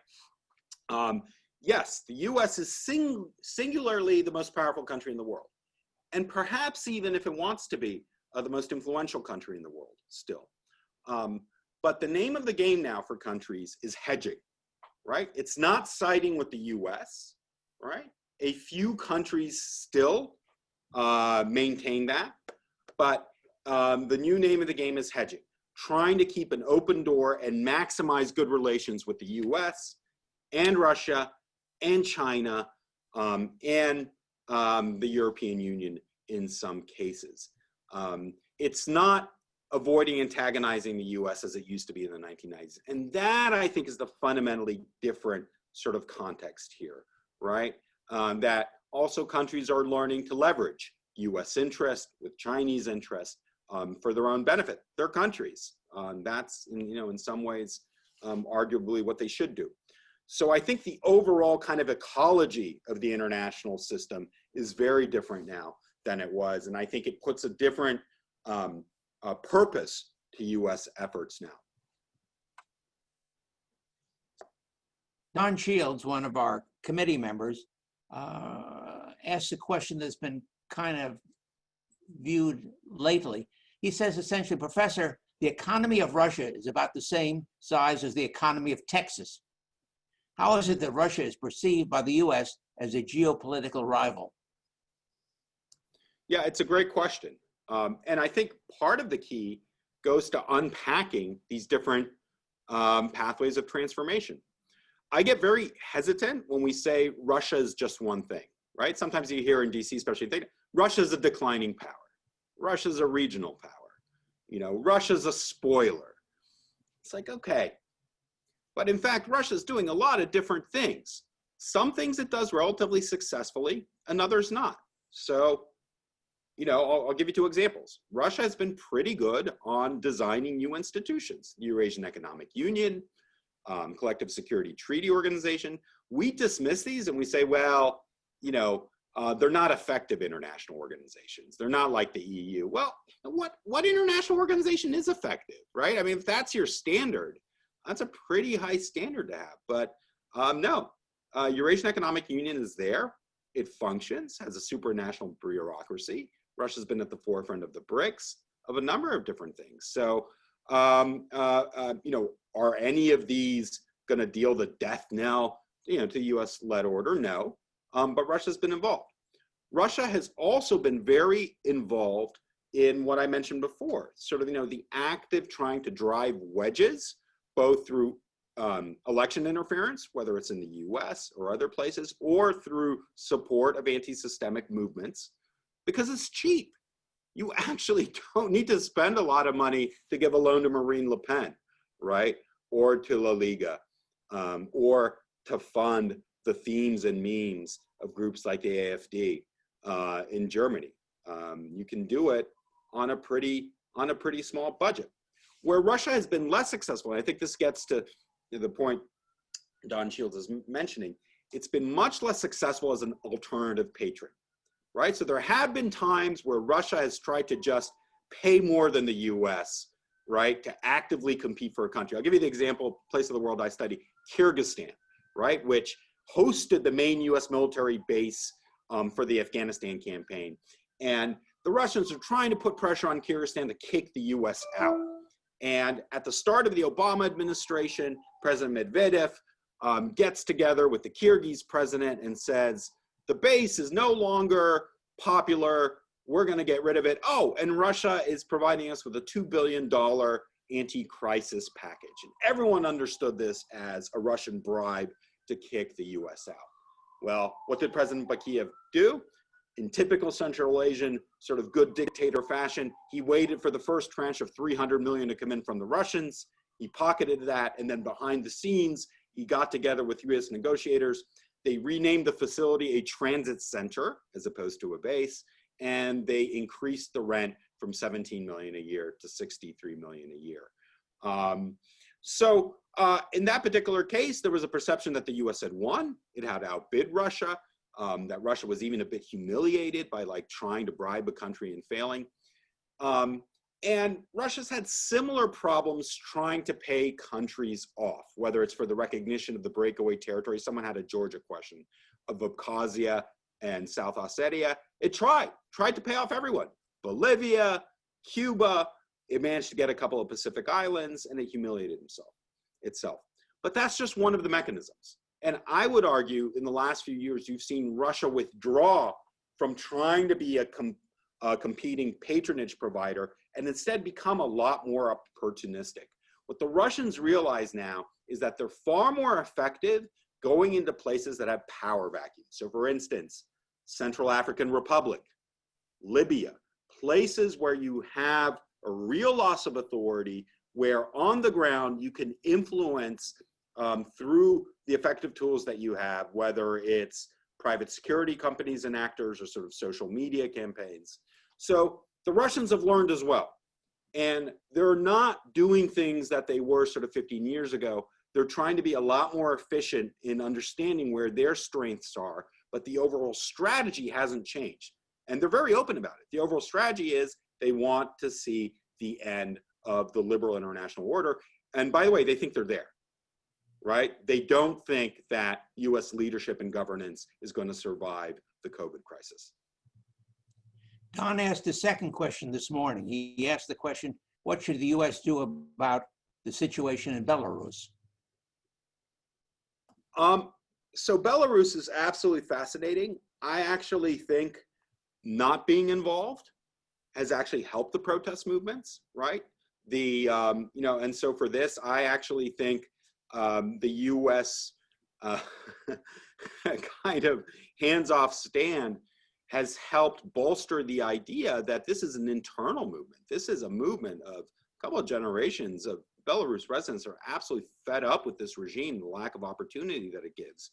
Yes, the US is singularly the most powerful country in the world, and perhaps even if it wants to be the most influential country in the world still. But the name of the game now for countries is hedging, right? It's not siding with the US, right? A few countries still maintain that, but the new name of the game is hedging, trying to keep an open door and maximize good relations with the US and Russia and China and the European Union in some cases. It's not avoiding antagonizing the US as it used to be in the 1990s. And that, I think, is the fundamentally different sort of context here, right? That also countries are learning to leverage US interest with Chinese interest for their own benefit, their countries. That's, in some ways, arguably what they should do. So I think the overall kind of ecology of the international system is very different now than it was. And I think it puts a different purpose to US efforts now. Don Shields, one of our committee members, asked a question that's been kind of viewed lately. He says essentially, Professor, the economy of Russia is about the same size as the economy of Texas. How is it that Russia is perceived by the US as a geopolitical rival? Yeah, it's a great question. And I think part of the key goes to unpacking these different pathways of transformation. I get very hesitant when we say Russia is just one thing, right? Sometimes you hear in DC, especially, think Russia's a declining power. Russia's a regional power. Russia's a spoiler. It's like, okay. But in fact, Russia's doing a lot of different things. Some things it does relatively successfully and others not. So, I'll give you two examples. Russia has been pretty good on designing new institutions, the Eurasian Economic Union, Collective Security Treaty Organization. We dismiss these and we say, well, they're not effective international organizations. They're not like the EU. Well, what international organization is effective, right? I mean, if that's your standard, that's a pretty high standard to have. But no, Eurasian Economic Union is there. It functions, has a supranational bureaucracy. Russia's been at the forefront of the BRICS, of a number of different things. So, are any of these going to deal the death knell, to U.S.-led order? No, but Russia's been involved. Russia has also been very involved in what I mentioned before, sort of, the active trying to drive wedges, both through election interference, whether it's in the US or other places, or through support of anti-systemic movements, because it's cheap. You actually don't need to spend a lot of money to give a loan to Marine Le Pen, right? Or to La Liga, or to fund the themes and memes of groups like the AfD in Germany. You can do it on a pretty small budget. Where Russia has been less successful, and I think this gets to the point Don Shields is mentioning, it's been much less successful as an alternative patron, right? So there have been times where Russia has tried to just pay more than the US, right, to actively compete for a country. I'll give you the example, place of the world I study, Kyrgyzstan, right, which hosted the main US military base for the Afghanistan campaign. And the Russians are trying to put pressure on Kyrgyzstan to kick the US out. And at the start of the Obama administration, President Medvedev gets together with the Kyrgyz president and says, the base is no longer popular, we're gonna get rid of it. Oh, and Russia is providing us with a $2 billion anti-crisis package. And everyone understood this as a Russian bribe to kick the US out. Well, what did President Bakiyev do? In typical Central Asian sort of good dictator fashion, he waited for the first tranche of $300 million to come in from the Russians. He pocketed that, and then behind the scenes, he got together with US negotiators. They renamed the facility a transit center as opposed to a base, and they increased the rent from 17 million a year to 63 million a year. In that particular case, there was a perception that the US had won. It had outbid Russia, that Russia was even a bit humiliated by like trying to bribe a country and failing. And Russia's had similar problems trying to pay countries off, whether it's for the recognition of the breakaway territory. Someone had a Georgia question of Abkhazia and South Ossetia. It tried to pay off everyone. Bolivia, Cuba, it managed to get a couple of Pacific islands, and it humiliated itself. But that's just one of the mechanisms. And I would argue in the last few years, you've seen Russia withdraw from trying to be a competing patronage provider and instead become a lot more opportunistic. What the Russians realize now is that they're far more effective going into places that have power vacuums. So for instance, Central African Republic, Libya, places where you have a real loss of authority, where on the ground you can influence through the effective tools that you have, whether it's private security companies and actors or sort of social media campaigns. So the Russians have learned as well. And they're not doing things that they were sort of 15 years ago. They're trying to be a lot more efficient in understanding where their strengths are, but the overall strategy hasn't changed. And they're very open about it. The overall strategy is they want to see the end of the liberal international order. And by the way, they think they're there, right? They don't think that US leadership and governance is going to survive the COVID crisis. Don asked a second question this morning. He asked the question, what should the US do about the situation in Belarus? So Belarus is absolutely fascinating. I actually think not being involved has actually helped the protest movements, right? And so for this, I actually think the US kind of hands-off stand has helped bolster the idea that this is an internal movement. This is a movement of a couple of generations of Belarus residents are absolutely fed up with this regime, the lack of opportunity that it gives.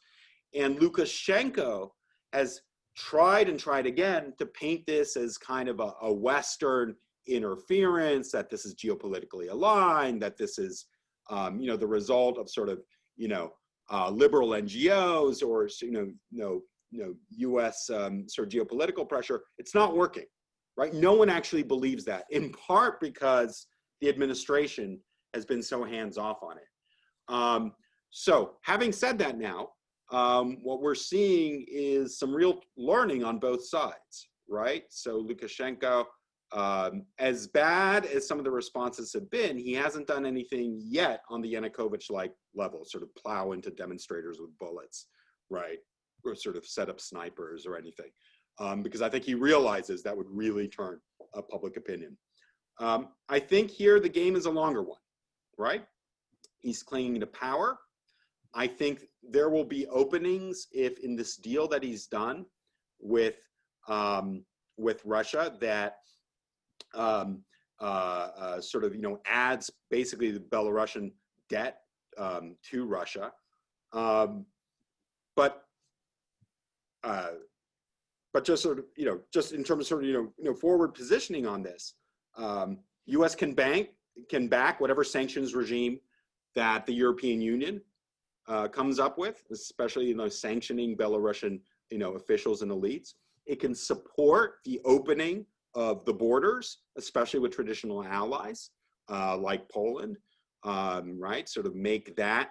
And Lukashenko has tried and tried again to paint this as kind of a Western interference, that this is geopolitically aligned, that this is the result of sort of liberal NGOs or U.S. sort of geopolitical pressure. It's not working, right? No one actually believes that, in part because the administration has been so hands-off on it. So having said that now, what we're seeing is some real learning on both sides, right? So Lukashenko, as bad as some of the responses have been, he hasn't done anything yet on the Yanukovych-like level, sort of plow into demonstrators with bullets, right? Or sort of set up snipers or anything, because I think he realizes that would really turn public opinion. I think here the game is a longer one, right? He's clinging to power. I think there will be openings if in this deal that he's done with Russia that sort of adds basically the Belarusian debt to Russia, but just sort of just in terms of sort of forward positioning on this, U.S. can back whatever sanctions regime that the European Union comes up with, especially sanctioning Belarusian officials and elites. It can support the opening of the borders, especially with traditional allies like Poland, right? Sort of make that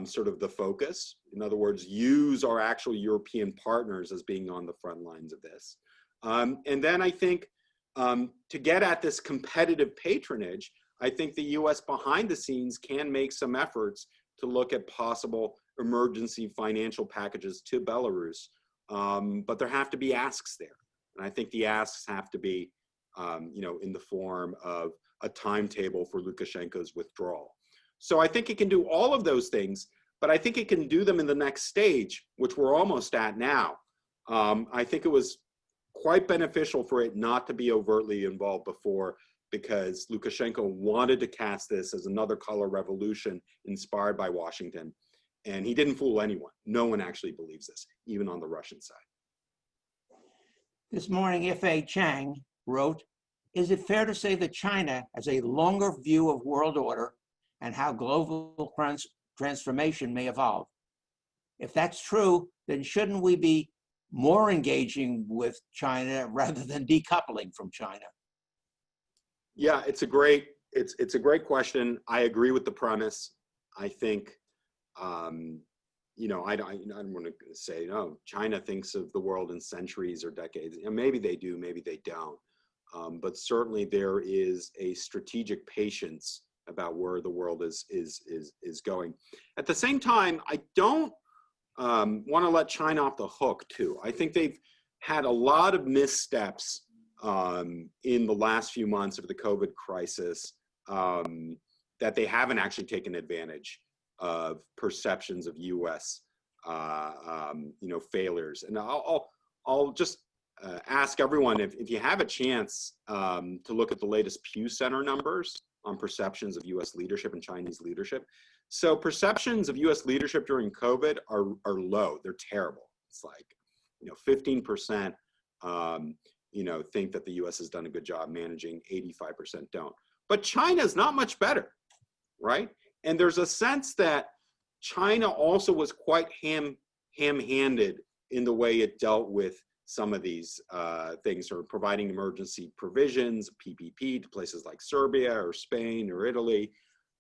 sort of the focus. In other words, use our actual European partners as being on the front lines of this. And then I think to get at this competitive patronage, I think the US behind the scenes can make some efforts to look at possible emergency financial packages to Belarus. But there have to be asks there. And I think the asks have to be, in the form of a timetable for Lukashenko's withdrawal. So I think it can do all of those things, but I think it can do them in the next stage, which we're almost at now. I think it was quite beneficial for it not to be overtly involved before, because Lukashenko wanted to cast this as another color revolution inspired by Washington. And he didn't fool anyone. No one actually believes this, even on the Russian side. This morning, F.A. Chang wrote, "Is it fair to say that China has a longer view of world order and how global transformation may evolve? If that's true, then shouldn't we be more engaging with China rather than decoupling from China?" Yeah, it's a great question. I agree with the premise. I think, you know, I don't want to say, no, China thinks of the world in centuries or decades. And maybe they do, maybe they don't. But certainly there is a strategic patience about where the world is going. At the same time, I don't want to let China off the hook too. I think they've had a lot of missteps in the last few months of the COVID crisis that they haven't actually taken advantage of perceptions of U.S. You know, failures. And I'll just ask everyone, if you have a chance to look at the latest Pew Center numbers on perceptions of U.S. leadership and Chinese leadership. So perceptions of U.S. leadership during COVID are low. They're terrible. It's like, you know, 15%, you know, think that the U.S. has done a good job managing. 85% don't. But China's not much better, right? And there's a sense that China also was quite ham-handed in the way it dealt with some of these things, or providing emergency provisions, PPP, to places like Serbia or Spain or Italy,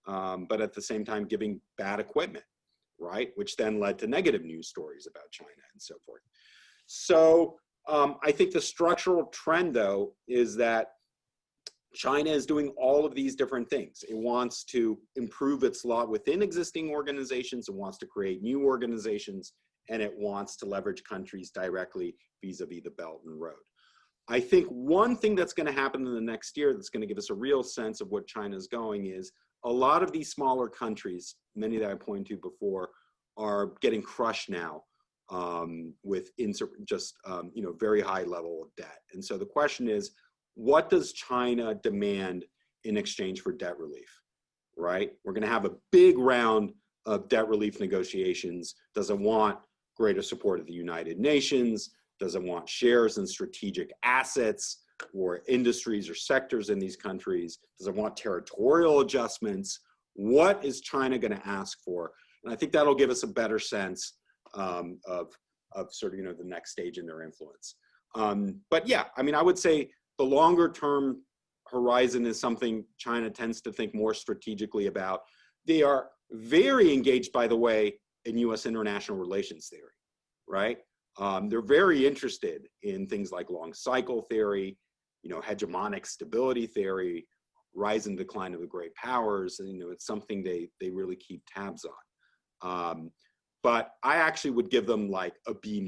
but at the same time giving bad equipment, right? Which then led to negative news stories about China and so forth. So I think the structural trend, though, is that China is doing all of these different things. It wants to improve its law within existing organizations. It wants to create new organizations, and it wants to leverage countries directly vis-a-vis the Belt and Road. I think one thing that's going to happen in the next year that's going to give us a real sense of what China is going is a lot of these smaller countries, many that I pointed to before, are getting crushed now with just you know, very high level of debt. And so the question is, what does China demand in exchange for debt relief, right? We're going to have a big round of debt relief negotiations. Does it want greater support of the United Nations? Does it want shares in strategic assets or industries or sectors in these countries? Does it want territorial adjustments? What is China going to ask for? And I think that'll give us a better sense of sort of, you know, the next stage in their influence. But yeah, I mean, I would say the longer term horizon is something China tends to think more strategically about. They are very engaged, by the way, in US international relations theory, right? They're very interested in things like long cycle theory, you know, hegemonic stability theory, rise and decline of the great powers. And, you know, it's something they really keep tabs on. But I actually would give them like a B-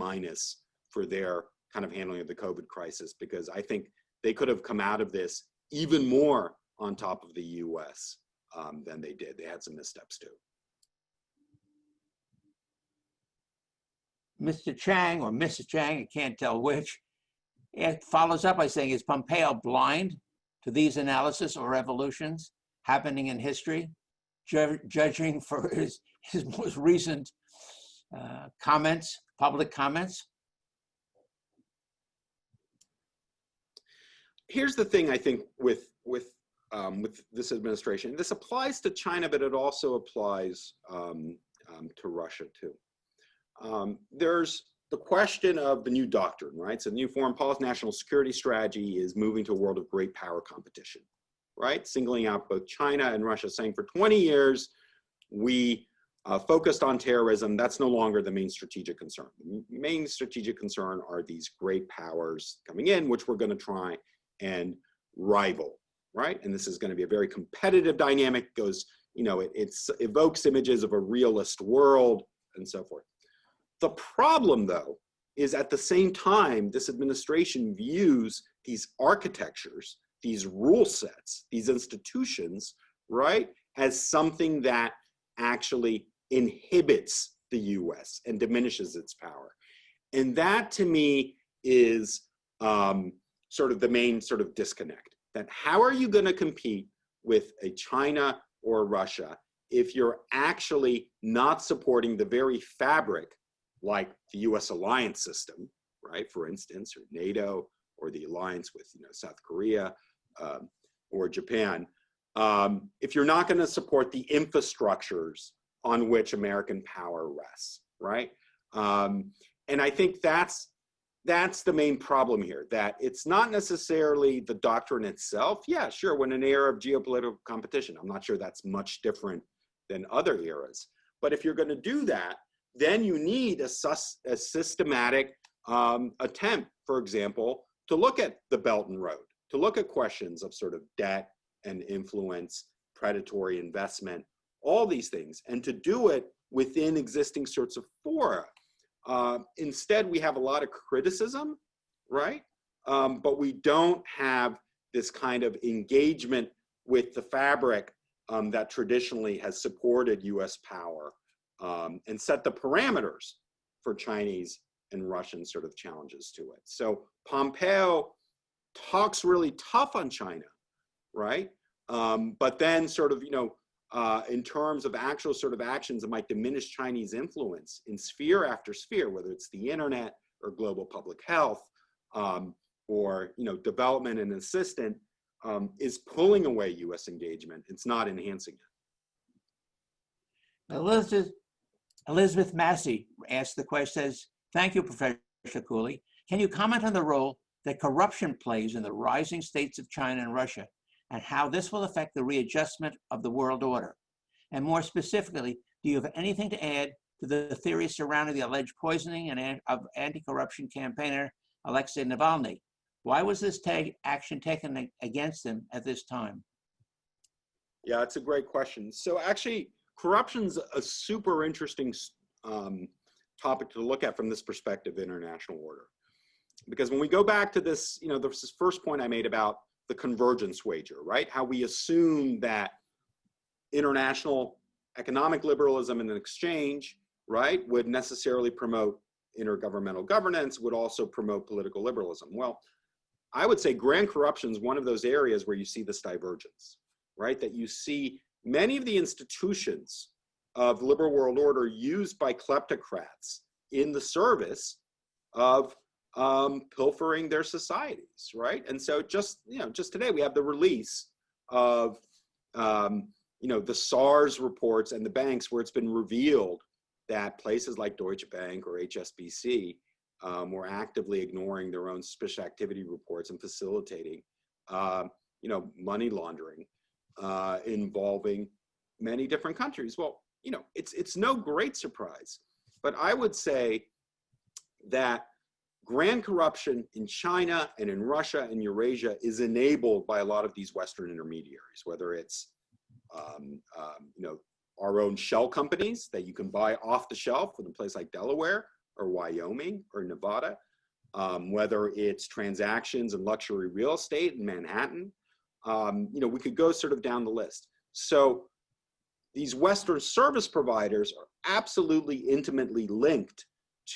for their kind of handling of the COVID crisis, because I think they could have come out of this even more on top of the US than they did. They had some missteps too. Mr. Chang or Mrs. Chang, I can't tell which, it follows up by saying, is Pompeo blind to these analysis or evolutions happening in history, judging for his most recent comments, public comments? Here's the thing, I think, with this administration. This applies to China, but it also applies to Russia too. There's the question of the new doctrine, right? So the new foreign policy, national security strategy is moving to a world of great power competition, right? Singling out both China and Russia, saying for 20 years, we focused on terrorism. That's no longer the main strategic concern. The main strategic concern are these great powers coming in, which we're going to try and rival, right? And this is going to be a very competitive dynamic. Goes, you know, it evokes images of a realist world and so forth. The problem, though, is at the same time, this administration views these architectures, these rule sets, these institutions, right, as something that actually inhibits the US and diminishes its power. And that, to me, is sort of the main sort of disconnect. That how are you going to compete with a China or Russia if you're actually not supporting the very fabric, like the US alliance system, right, for instance, or NATO, or the alliance with South Korea or Japan, if you're not going to support the infrastructures on which American power rests, right? And I think that's the main problem here, that it's not necessarily the doctrine itself. Yeah, sure, when an era of geopolitical competition, I'm not sure that's much different than other eras. But if you're going to do that, then you need a systematic attempt, for example, to look at the Belt and Road, to look at questions of sort of debt and influence, predatory investment, all these things, and to do it within existing sorts of fora. Instead, we have a lot of criticism, right? But we don't have this kind of engagement with the fabric that traditionally has supported US power and set the parameters for Chinese and Russian sort of challenges to it. So Pompeo talks really tough on China, right? But then sort of, in terms of actual sort of actions that might diminish Chinese influence in sphere after sphere, whether it's the internet or global public health, or development and assistance, is pulling away US engagement. It's not enhancing it. Elizabeth Massey asked the question, says, thank you, Professor Cooley. Can you comment on the role that corruption plays in the rising states of China and Russia, and how this will affect the readjustment of the world order? And more specifically, do you have anything to add to the theories surrounding the alleged poisoning of anti-corruption campaigner Alexei Navalny? Why was this action taken against him at this time? Yeah, it's a great question. So actually, corruption's a super interesting topic to look at from this perspective of international order. Because when we go back to this, this first point I made about the convergence wager, right? How we assume that international economic liberalism and exchange, right, would necessarily promote intergovernmental governance, would also promote political liberalism. Well, I would say grand corruption is one of those areas where you see this divergence, right? That you see many of the institutions of liberal world order used by kleptocrats in the service of pilfering their societies, right? And so just today we have the release of the SARS reports and the banks, where it's been revealed that places like Deutsche Bank or HSBC were actively ignoring their own suspicious activity reports and facilitating money laundering involving many different countries. Well, it's no great surprise, but I would say that grand corruption in China and in Russia and Eurasia is enabled by a lot of these Western intermediaries, whether it's our own shell companies that you can buy off the shelf in a place like Delaware or Wyoming or Nevada, whether it's transactions in luxury real estate in Manhattan. We could go sort of down the list. So these Western service providers are absolutely intimately linked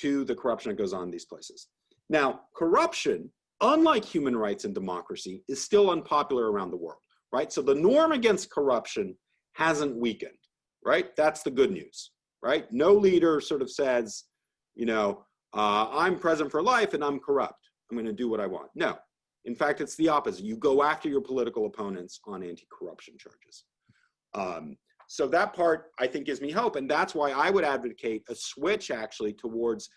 to the corruption that goes on in these places. Now, corruption, unlike human rights and democracy, is still unpopular around the world, right? So the norm against corruption hasn't weakened, right? That's the good news, right? No leader sort of says, I'm president for life and I'm corrupt. I'm going to do what I want. No. In fact, it's the opposite. You go after your political opponents on anti-corruption charges. So that part, I think, gives me hope. And that's why I would advocate a switch, actually, towards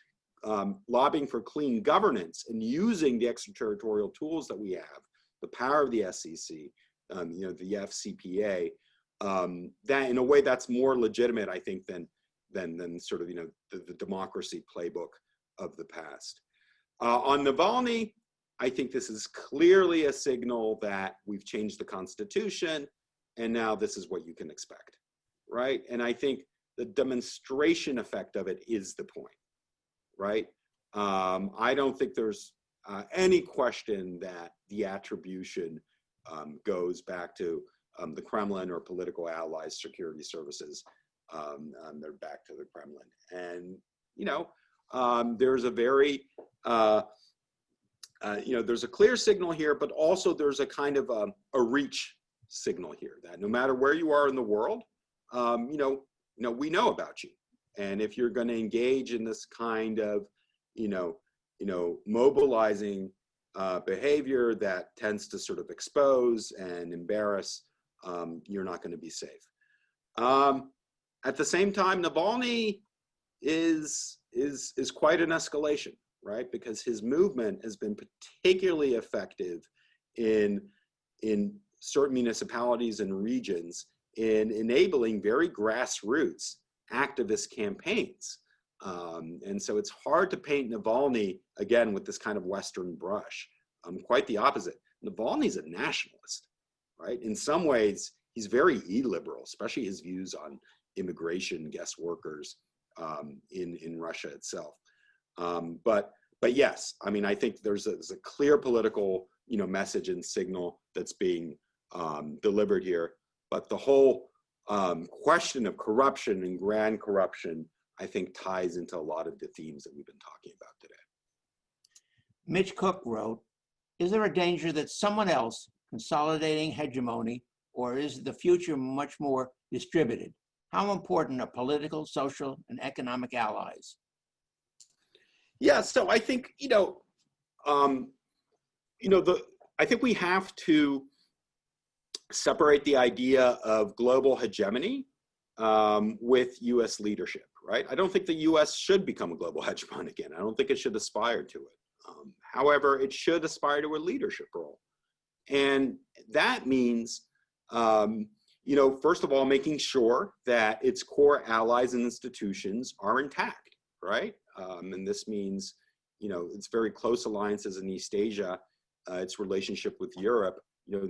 lobbying for clean governance and using the extraterritorial tools that we have, the power of the SEC, the FCPA, that in a way that's more legitimate, I think, than sort of, the democracy playbook of the past. On Navalny, I think this is clearly a signal that we've changed the Constitution, and now this is what you can expect, right? And I think the demonstration effect of it is the point, right? I don't think there's any question that the attribution goes back to the Kremlin or political allies, security services. They're back to the Kremlin. And, there's a very there's a clear signal here, but also there's a kind of a reach signal here that no matter where you are in the world, we know about you. And if you're going to engage in this kind of, mobilizing behavior that tends to sort of expose and embarrass, you're not going to be safe. At the same time, Navalny is quite an escalation, right? Because his movement has been particularly effective in certain municipalities and regions in enabling very grassroots activist campaigns. And so it's hard to paint Navalny, again, with this kind of Western brush. Quite the opposite. Navalny's a nationalist, right? In some ways, he's very illiberal, especially his views on immigration, guest workers in Russia itself. But yes, I mean, I think there's a clear political, message and signal that's being delivered here. But the whole question of corruption and grand corruption, I think, ties into a lot of the themes that we've been talking about today. Mitch Cook wrote, "Is there a danger that someone else consolidating hegemony, or is the future much more distributed? How important are political, social, and economic allies?" Yeah, so I think, I think we have to separate the idea of global hegemony with US leadership, right? I don't think the US should become a global hegemon again. I don't think it should aspire to it. However, it should aspire to a leadership role. And that means, first of all, making sure that its core allies and institutions are intact, right? And this means, it's very close alliances in East Asia, its relationship with Europe,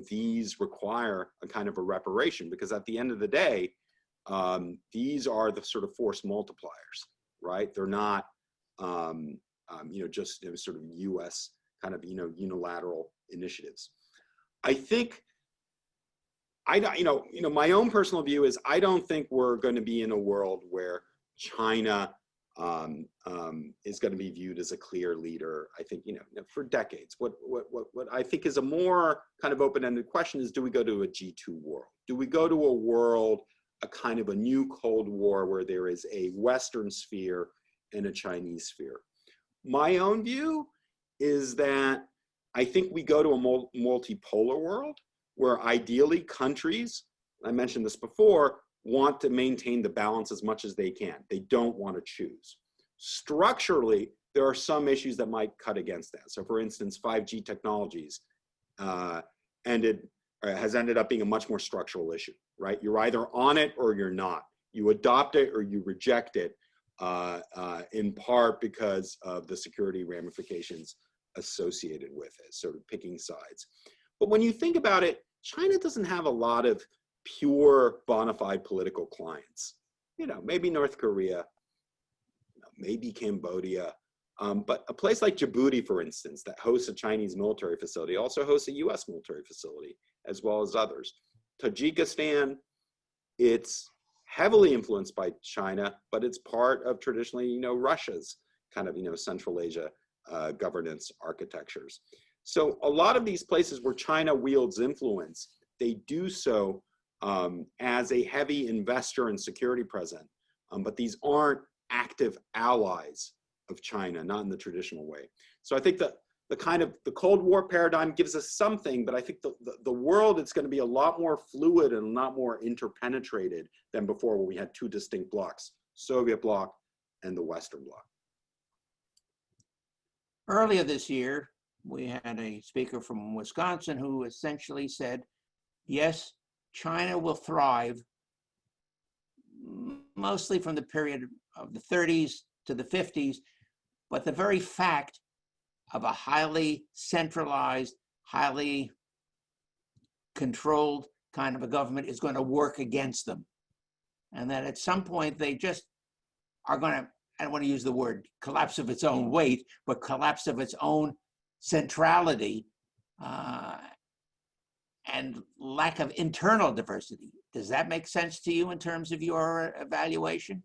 these require a kind of a reparation, because at the end of the day, these are the sort of force multipliers, right? They're not, just sort of US kind of, unilateral initiatives. I think, my own personal view is I don't think we're going to be in a world where China is going to be viewed as a clear leader. I think, for decades. What I think is a more kind of open-ended question is, do we go to a G2 world? Do we go to a world, a kind of a new Cold War where there is a Western sphere and a Chinese sphere? My own view is that I think we go to a multipolar world where ideally countries, I mentioned this before, want to maintain the balance as much as they can. They don't want to choose. Structurally, there are some issues that might cut against that. So for instance, 5G technologies has ended up being a much more structural issue, right? You're either on it or you're not. You adopt it or you reject it, in part because of the security ramifications associated with it, sort of picking sides. But when you think about it, China doesn't have a lot of pure bona fide political clients. Maybe North Korea, maybe Cambodia, but a place like Djibouti, for instance, that hosts a Chinese military facility, also hosts a US military facility, as well as others. Tajikistan, it's heavily influenced by China, but it's part of traditionally, Russia's kind of, Central Asia governance architectures. So a lot of these places where China wields influence, they do so as a heavy investor and security present, but these aren't active allies of China, not in the traditional way. So I think that the Cold War paradigm gives us something, but I think the world is going to be a lot more fluid and a lot more interpenetrated than before, where we had two distinct blocks, Soviet bloc and the Western bloc. Earlier this year, we had a speaker from Wisconsin who essentially said, yes, China will thrive mostly from the period of the 30s to the 50s, but the very fact of a highly centralized, highly controlled kind of a government is going to work against them. And that at some point they just are going to, I don't want to use the word collapse of its own weight, but collapse of its own centrality and lack of internal diversity. Does that make sense to you in terms of your evaluation?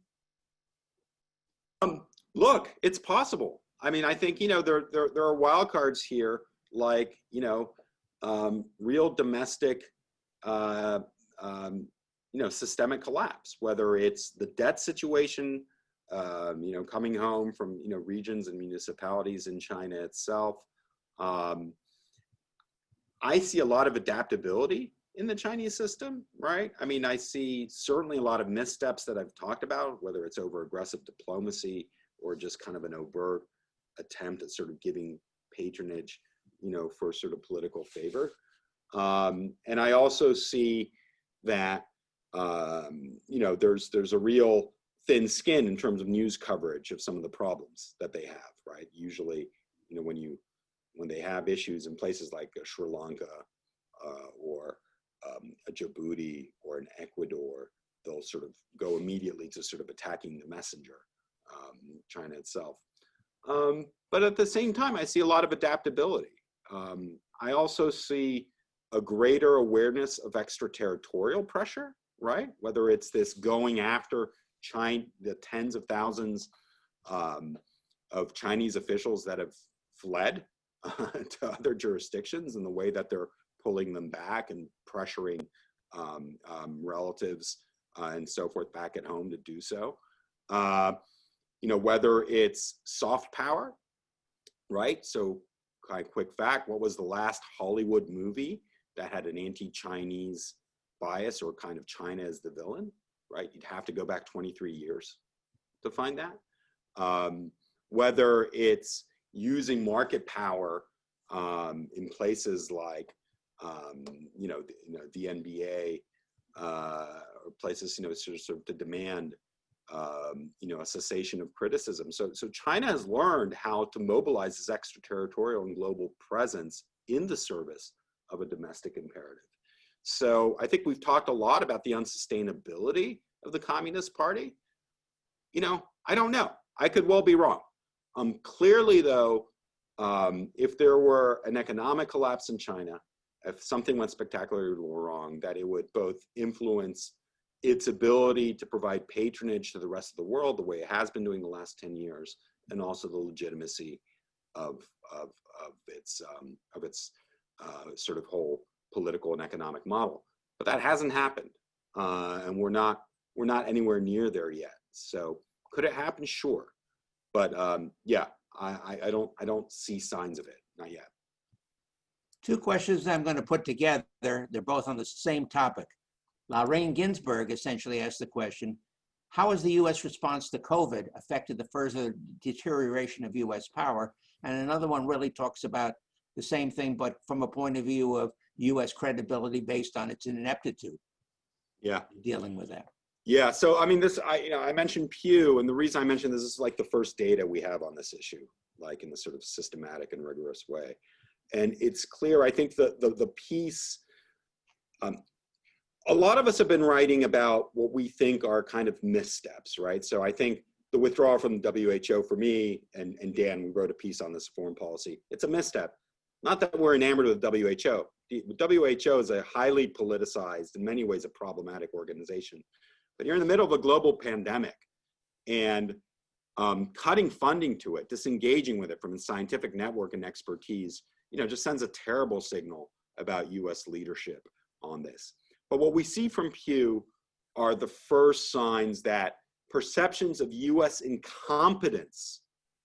Look, it's possible. I mean, I think, there are wild cards here, like, real domestic, systemic collapse, whether it's the debt situation, coming home from, regions and municipalities in China itself. I see a lot of adaptability in the Chinese system, right? I mean, I see certainly a lot of missteps that I've talked about, whether it's over aggressive diplomacy or just kind of an overt attempt at sort of giving patronage, for sort of political favor. And I also see that, there's a real thin skin in terms of news coverage of some of the problems that they have, right? Usually, when they have issues in places like Sri Lanka or a Djibouti or an Ecuador, they'll sort of go immediately to sort of attacking the messenger, China itself. But at the same time, I see a lot of adaptability. I also see a greater awareness of extraterritorial pressure, right? Whether it's this going after China, the tens of thousands of Chinese officials that have fled to other jurisdictions, and the way that they're pulling them back and pressuring relatives and so forth back at home to do so. Whether it's soft power, right? So kind of quick fact, what was the last Hollywood movie that had an anti-Chinese bias or kind of China as the villain, right? You'd have to go back 23 years to find that. Whether it's using market power in places like, the NBA, or places, sort of to demand, a cessation of criticism. So China has learned how to mobilize its extraterritorial and global presence in the service of a domestic imperative. So I think we've talked a lot about the unsustainability of the Communist Party. I don't know. I could well be wrong. Clearly, though, if there were an economic collapse in China, if something went spectacularly wrong, that it would both influence its ability to provide patronage to the rest of the world the way it has been doing the last 10 years, and also the legitimacy of its sort of whole political and economic model. But that hasn't happened, and we're not anywhere near there yet. So could it happen? Sure, but yeah, I don't see signs of it, not yet. Two questions I'm going to put together. They're both on the same topic. Lorraine Ginsburg essentially asked the question, how has the U.S. response to COVID affected the further deterioration of U.S. power? And another one really talks about the same thing, but from a point of view of U.S. credibility based on its ineptitude. Yeah. Dealing with that. Yeah, so I mean, I mentioned Pew, and the reason I mentioned this is like the first data we have on this issue, like in a sort of systematic and rigorous way. And it's clear, I think the piece, a lot of us have been writing about what we think are kind of missteps, right? So I think the withdrawal from the WHO for me, and Dan, we wrote a piece on this foreign policy, it's a misstep. Not that we're enamored with the WHO. The WHO is a highly politicized, in many ways a problematic organization. But you're in the middle of a global pandemic, and cutting funding to it, disengaging with it from its scientific network and expertise, just sends a terrible signal about US leadership on this. But what we see from Pew are the first signs that perceptions of US incompetence,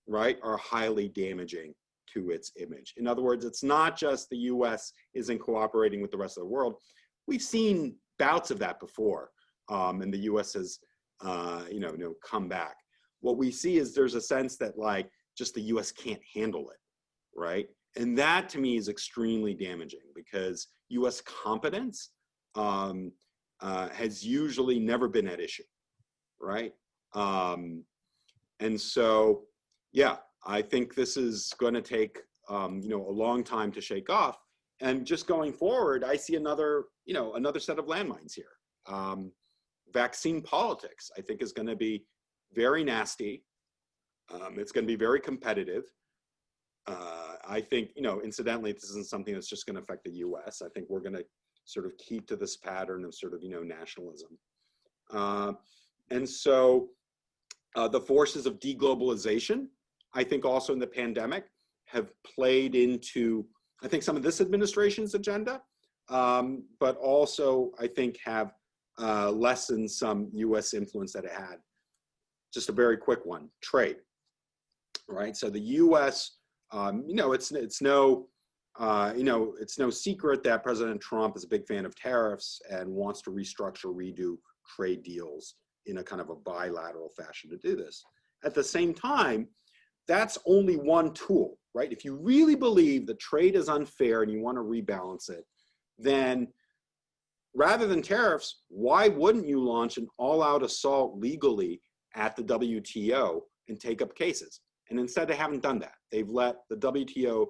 right, are highly damaging to its image. In other words, it's not just the US isn't cooperating with the rest of the world. We've seen bouts of that before, and the US has, come back. What we see is there's a sense that like just the US can't handle it, right? And that to me is extremely damaging, because US competence has usually never been at issue, right? And so, yeah, I think this is going to take, a long time to shake off. And just going forward, I see another set of landmines here. Vaccine politics, I think, is going to be very nasty. It's going to be very competitive. I think, incidentally, this isn't something that's just going to affect the US. I think we're going to sort of keep to this pattern of sort of, nationalism. And so the forces of deglobalization, I think also in the pandemic have played into, I think, some of this administration's agenda, but also I think have lessened some US influence that it had. Just a very quick one, trade, right? So the US, it's no secret that President Trump is a big fan of tariffs and wants to restructure, redo trade deals in a kind of a bilateral fashion to do this. At the same time, that's only one tool, right? If you really believe that trade is unfair and you want to rebalance it, then rather than tariffs, why wouldn't you launch an all-out assault legally at the WTO and take up cases? And instead, they haven't done that. They've let the WTO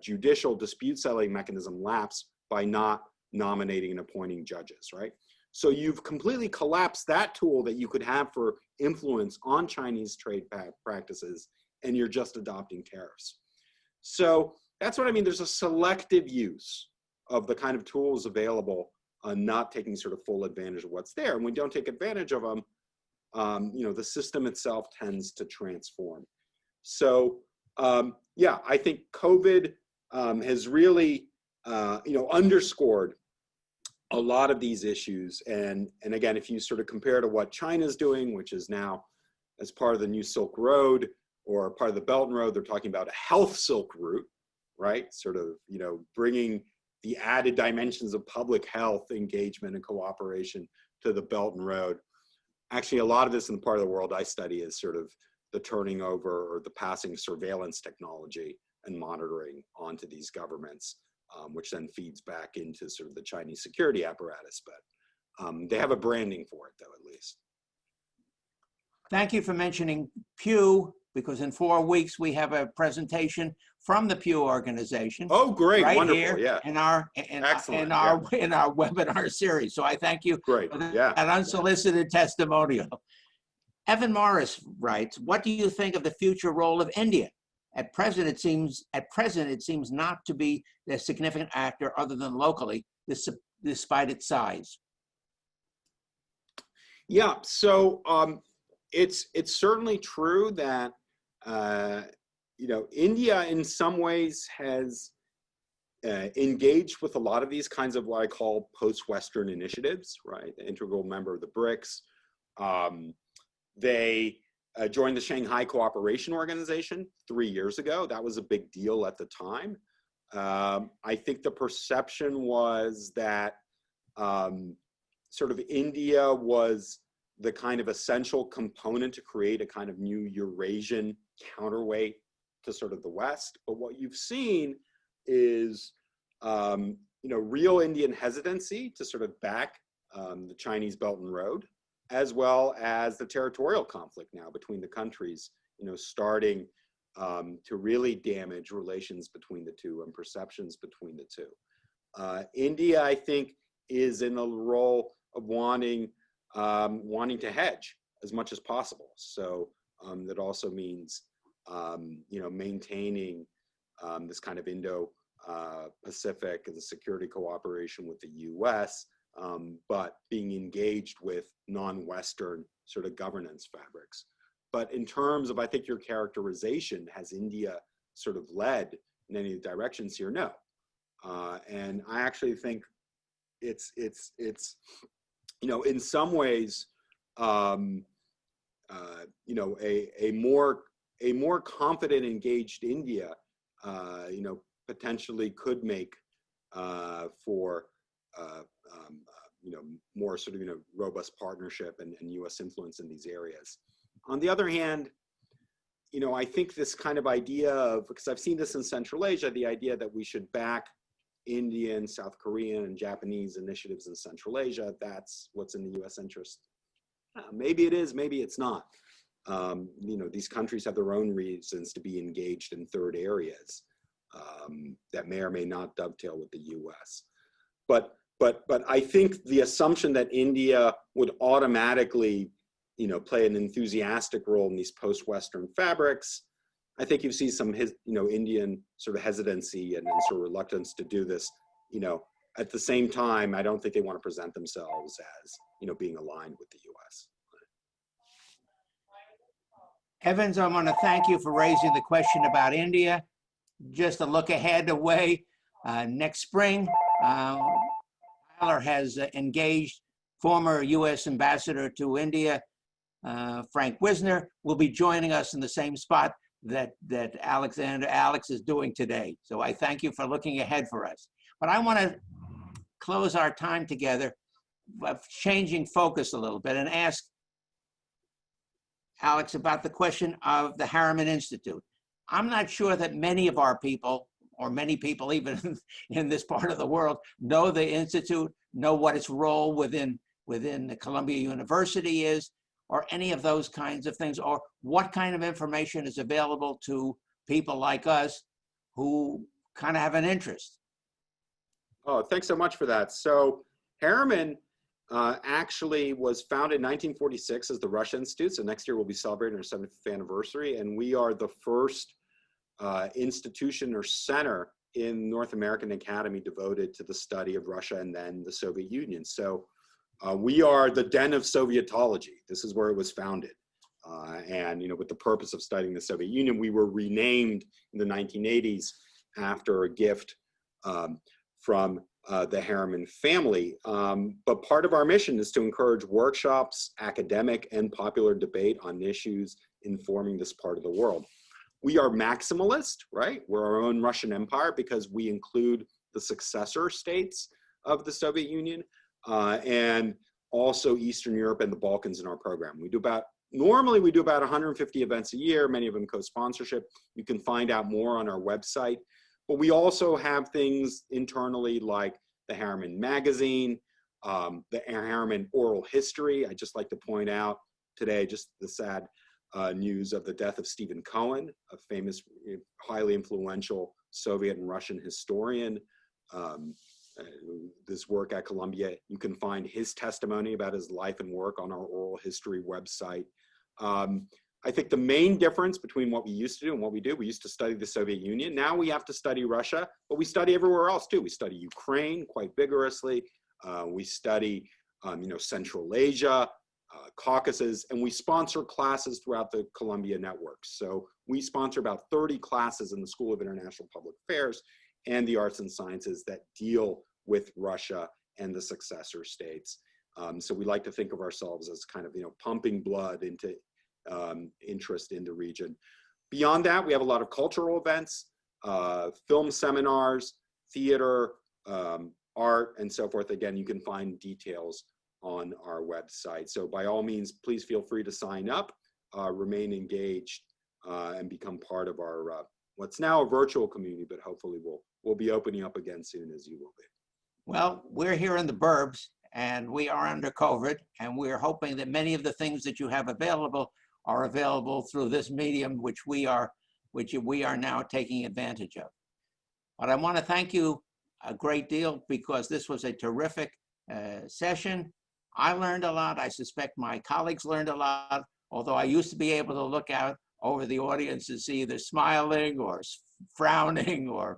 judicial dispute settling mechanism lapse by not nominating and appointing judges, right? So you've completely collapsed that tool that you could have for influence on Chinese trade practices, and you're just adopting tariffs. So that's what I mean. There's a selective use of the kind of tools available, not taking sort of full advantage of what's there. And when we don't take advantage of them, the system itself tends to transform. So yeah, I think COVID has really, underscored a lot of these issues. And again, if you sort of compare to what China's doing, which is now as part of the new Silk Road or part of the Belt and Road, they're talking about a health Silk Route, right? Sort of, bringing the added dimensions of public health engagement and cooperation to the Belt and Road. Actually, a lot of this in the part of the world I study is sort of the turning over or the passing surveillance technology and monitoring onto these governments, which then feeds back into sort of the Chinese security apparatus. But they have a branding for it, though, at least. Thank you for mentioning Pew, because in 4 weeks we have a presentation from the Pew organization. Oh, great! Right Wonderful! Here yeah. in our webinar series. So I thank you Great. for that, Yeah. an unsolicited testimonial. Evan Morris writes, "What do you think of the future role of India? At present, it seems not to be a significant actor other than locally, despite its size." Yeah. So it's certainly true that India in some ways has engaged with a lot of these kinds of what I call post-Western initiatives, right? The integral member of the BRICS. They joined the Shanghai Cooperation Organization 3 years ago. That was a big deal at the time. I think the perception was that sort of India was the kind of essential component to create a kind of new Eurasian counterweight to sort of the West. But what you've seen is, real Indian hesitancy to sort of back the Chinese Belt and Road, as well as the territorial conflict now between the countries, starting to really damage relations between the two and perceptions between the two. India, I think, is in a role of wanting to hedge as much as possible. So that also means, maintaining this kind of Indo-Pacific as a security cooperation with the U.S., but being engaged with non-Western sort of governance fabrics. But in terms of, I think, your characterization, has India sort of led in any directions here? No. And I actually think it's in some ways, a more confident, engaged India, potentially could make for more sort of robust partnership and U.S. influence in these areas. On the other hand, I think this kind of idea of, because I've seen this in Central Asia, the idea that we should back Indian, South Korean, and Japanese initiatives in Central Asia, that's what's in the U.S. interest. Maybe it is, maybe it's not. These countries have their own reasons to be engaged in third areas that may or may not dovetail with the U.S. But I think the assumption that India would automatically, play an enthusiastic role in these post-Western fabrics, I think you see some, Indian sort of hesitancy and sort of reluctance to do this. At the same time, I don't think they want to present themselves as, being aligned with the U.S. Evans, I want to thank you for raising the question about India. Just a look ahead away, next spring, Tyler has engaged former U.S. Ambassador to India, Frank Wisner, will be joining us in the same spot that Alex is doing today. So I thank you for looking ahead for us. But I want to close our time together by changing focus a little bit and ask Alex about the question of the Harriman Institute. I'm not sure that many of our people, or many people even in this part of the world, know the Institute, know what its role within the Columbia University is, or any of those kinds of things, or what kind of information is available to people like us who kind of have an interest. Oh, thanks so much for that. So Harriman actually was founded in 1946 as the Russia Institute. So next year we'll be celebrating our 75th anniversary, and we are the first institution or center in North American Academy devoted to the study of Russia and then the Soviet Union. So we are the den of Sovietology. This is where it was founded. And with the purpose of studying the Soviet Union, we were renamed in the 1980s after a gift from the Harriman family. But part of our mission is to encourage workshops, academic and popular debate on issues informing this part of the world. We are maximalist, right? We're our own Russian empire because we include the successor states of the Soviet Union and also Eastern Europe and the Balkans in our program. Normally we do about 150 events a year, many of them co-sponsorship. You can find out more on our website. But we also have things internally like the Harriman Magazine, the Harriman Oral History. I just like to point out today just the sad news of the death of Stephen Cohen, a famous, highly influential Soviet and Russian historian. This work at Columbia, you can find his testimony about his life and work on our oral history website. I think the main difference between what we used to do and what we do, we used to study the Soviet Union. Now we have to study Russia, but we study everywhere else too. We study Ukraine quite vigorously. We study, Central Asia, Caucasus, and we sponsor classes throughout the Columbia network. So we sponsor about 30 classes in the School of International Public Affairs and the Arts and Sciences that deal with Russia and the successor states. So we like to think of ourselves as kind of, pumping blood into interest in the region. Beyond that, we have a lot of cultural events, film seminars, theater, art, and so forth. Again, you can find details on our website. So by all means, please feel free to sign up, remain engaged, and become part of our what's now a virtual community, but hopefully we'll be opening up again soon, as you will be. Well, we're here in the burbs and we are under COVID, and we're hoping that many of the things that you have available are available through this medium, which we are now taking advantage of. But I want to thank you a great deal because this was a terrific session. I learned a lot. I suspect my colleagues learned a lot, although I used to be able to look out over the audience and see either smiling or frowning or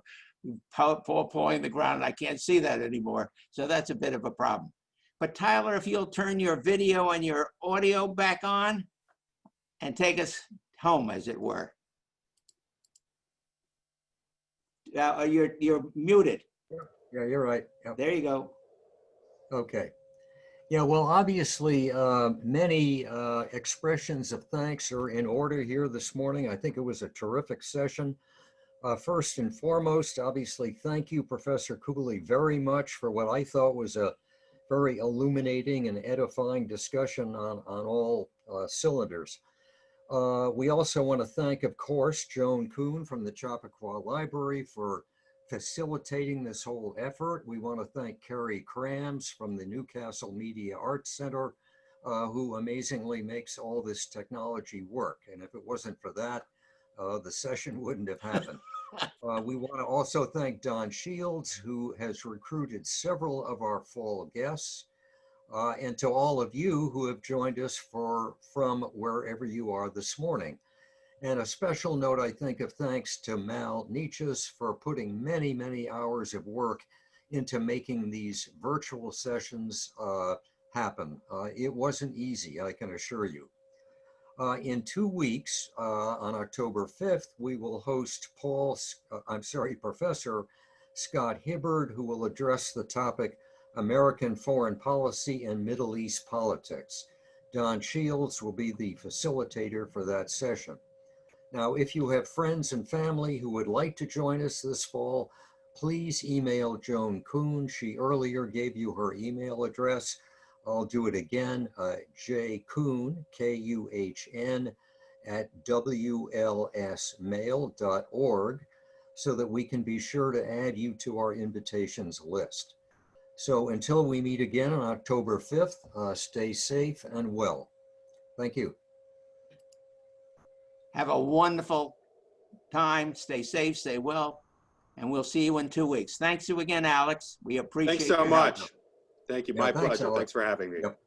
pawing the ground. I can't see that anymore. So that's a bit of a problem. But Tyler, if you'll turn your video and your audio back on and take us home, as it were. You're muted. Yeah, you're right. Yep. There you go. Okay. Yeah, well, obviously, many expressions of thanks are in order here this morning. I think it was a terrific session. First and foremost, obviously, thank you, Professor Cooley, very much for what I thought was a very illuminating and edifying discussion on all cylinders. We also want to thank, of course, Joan Kuhn from the Chappaqua Library for facilitating this whole effort. We want to thank Carrie Krams from the Newcastle Media Arts Center, who amazingly makes all this technology work. And if it wasn't for that, the session wouldn't have happened. We want to also thank Don Shields, who has recruited several of our fall guests, and to all of you who have joined us from wherever you are this morning. And a special note, I think, of thanks to Mal Nietzsches for putting many, many hours of work into making these virtual sessions happen. It wasn't easy, I can assure you. In 2 weeks, on October 5th, we will host Professor Scott Hibbard, who will address the topic American Foreign Policy and Middle East Politics. Don Shields will be the facilitator for that session. Now, if you have friends and family who would like to join us this fall, please email Joan Kuhn. She earlier gave you her email address. I'll do it again, jkuhn, Kuhn, at wlsmail.org, so that we can be sure to add you to our invitations list. So until we meet again on October 5th, stay safe and well. Thank you. Have a wonderful time. Stay safe, stay well, and we'll see you in 2 weeks. Thanks you again, Alex. We appreciate Thanks so your help. much. Thank you. Yeah, My thanks, pleasure. Alex. Thanks for having me. Yep.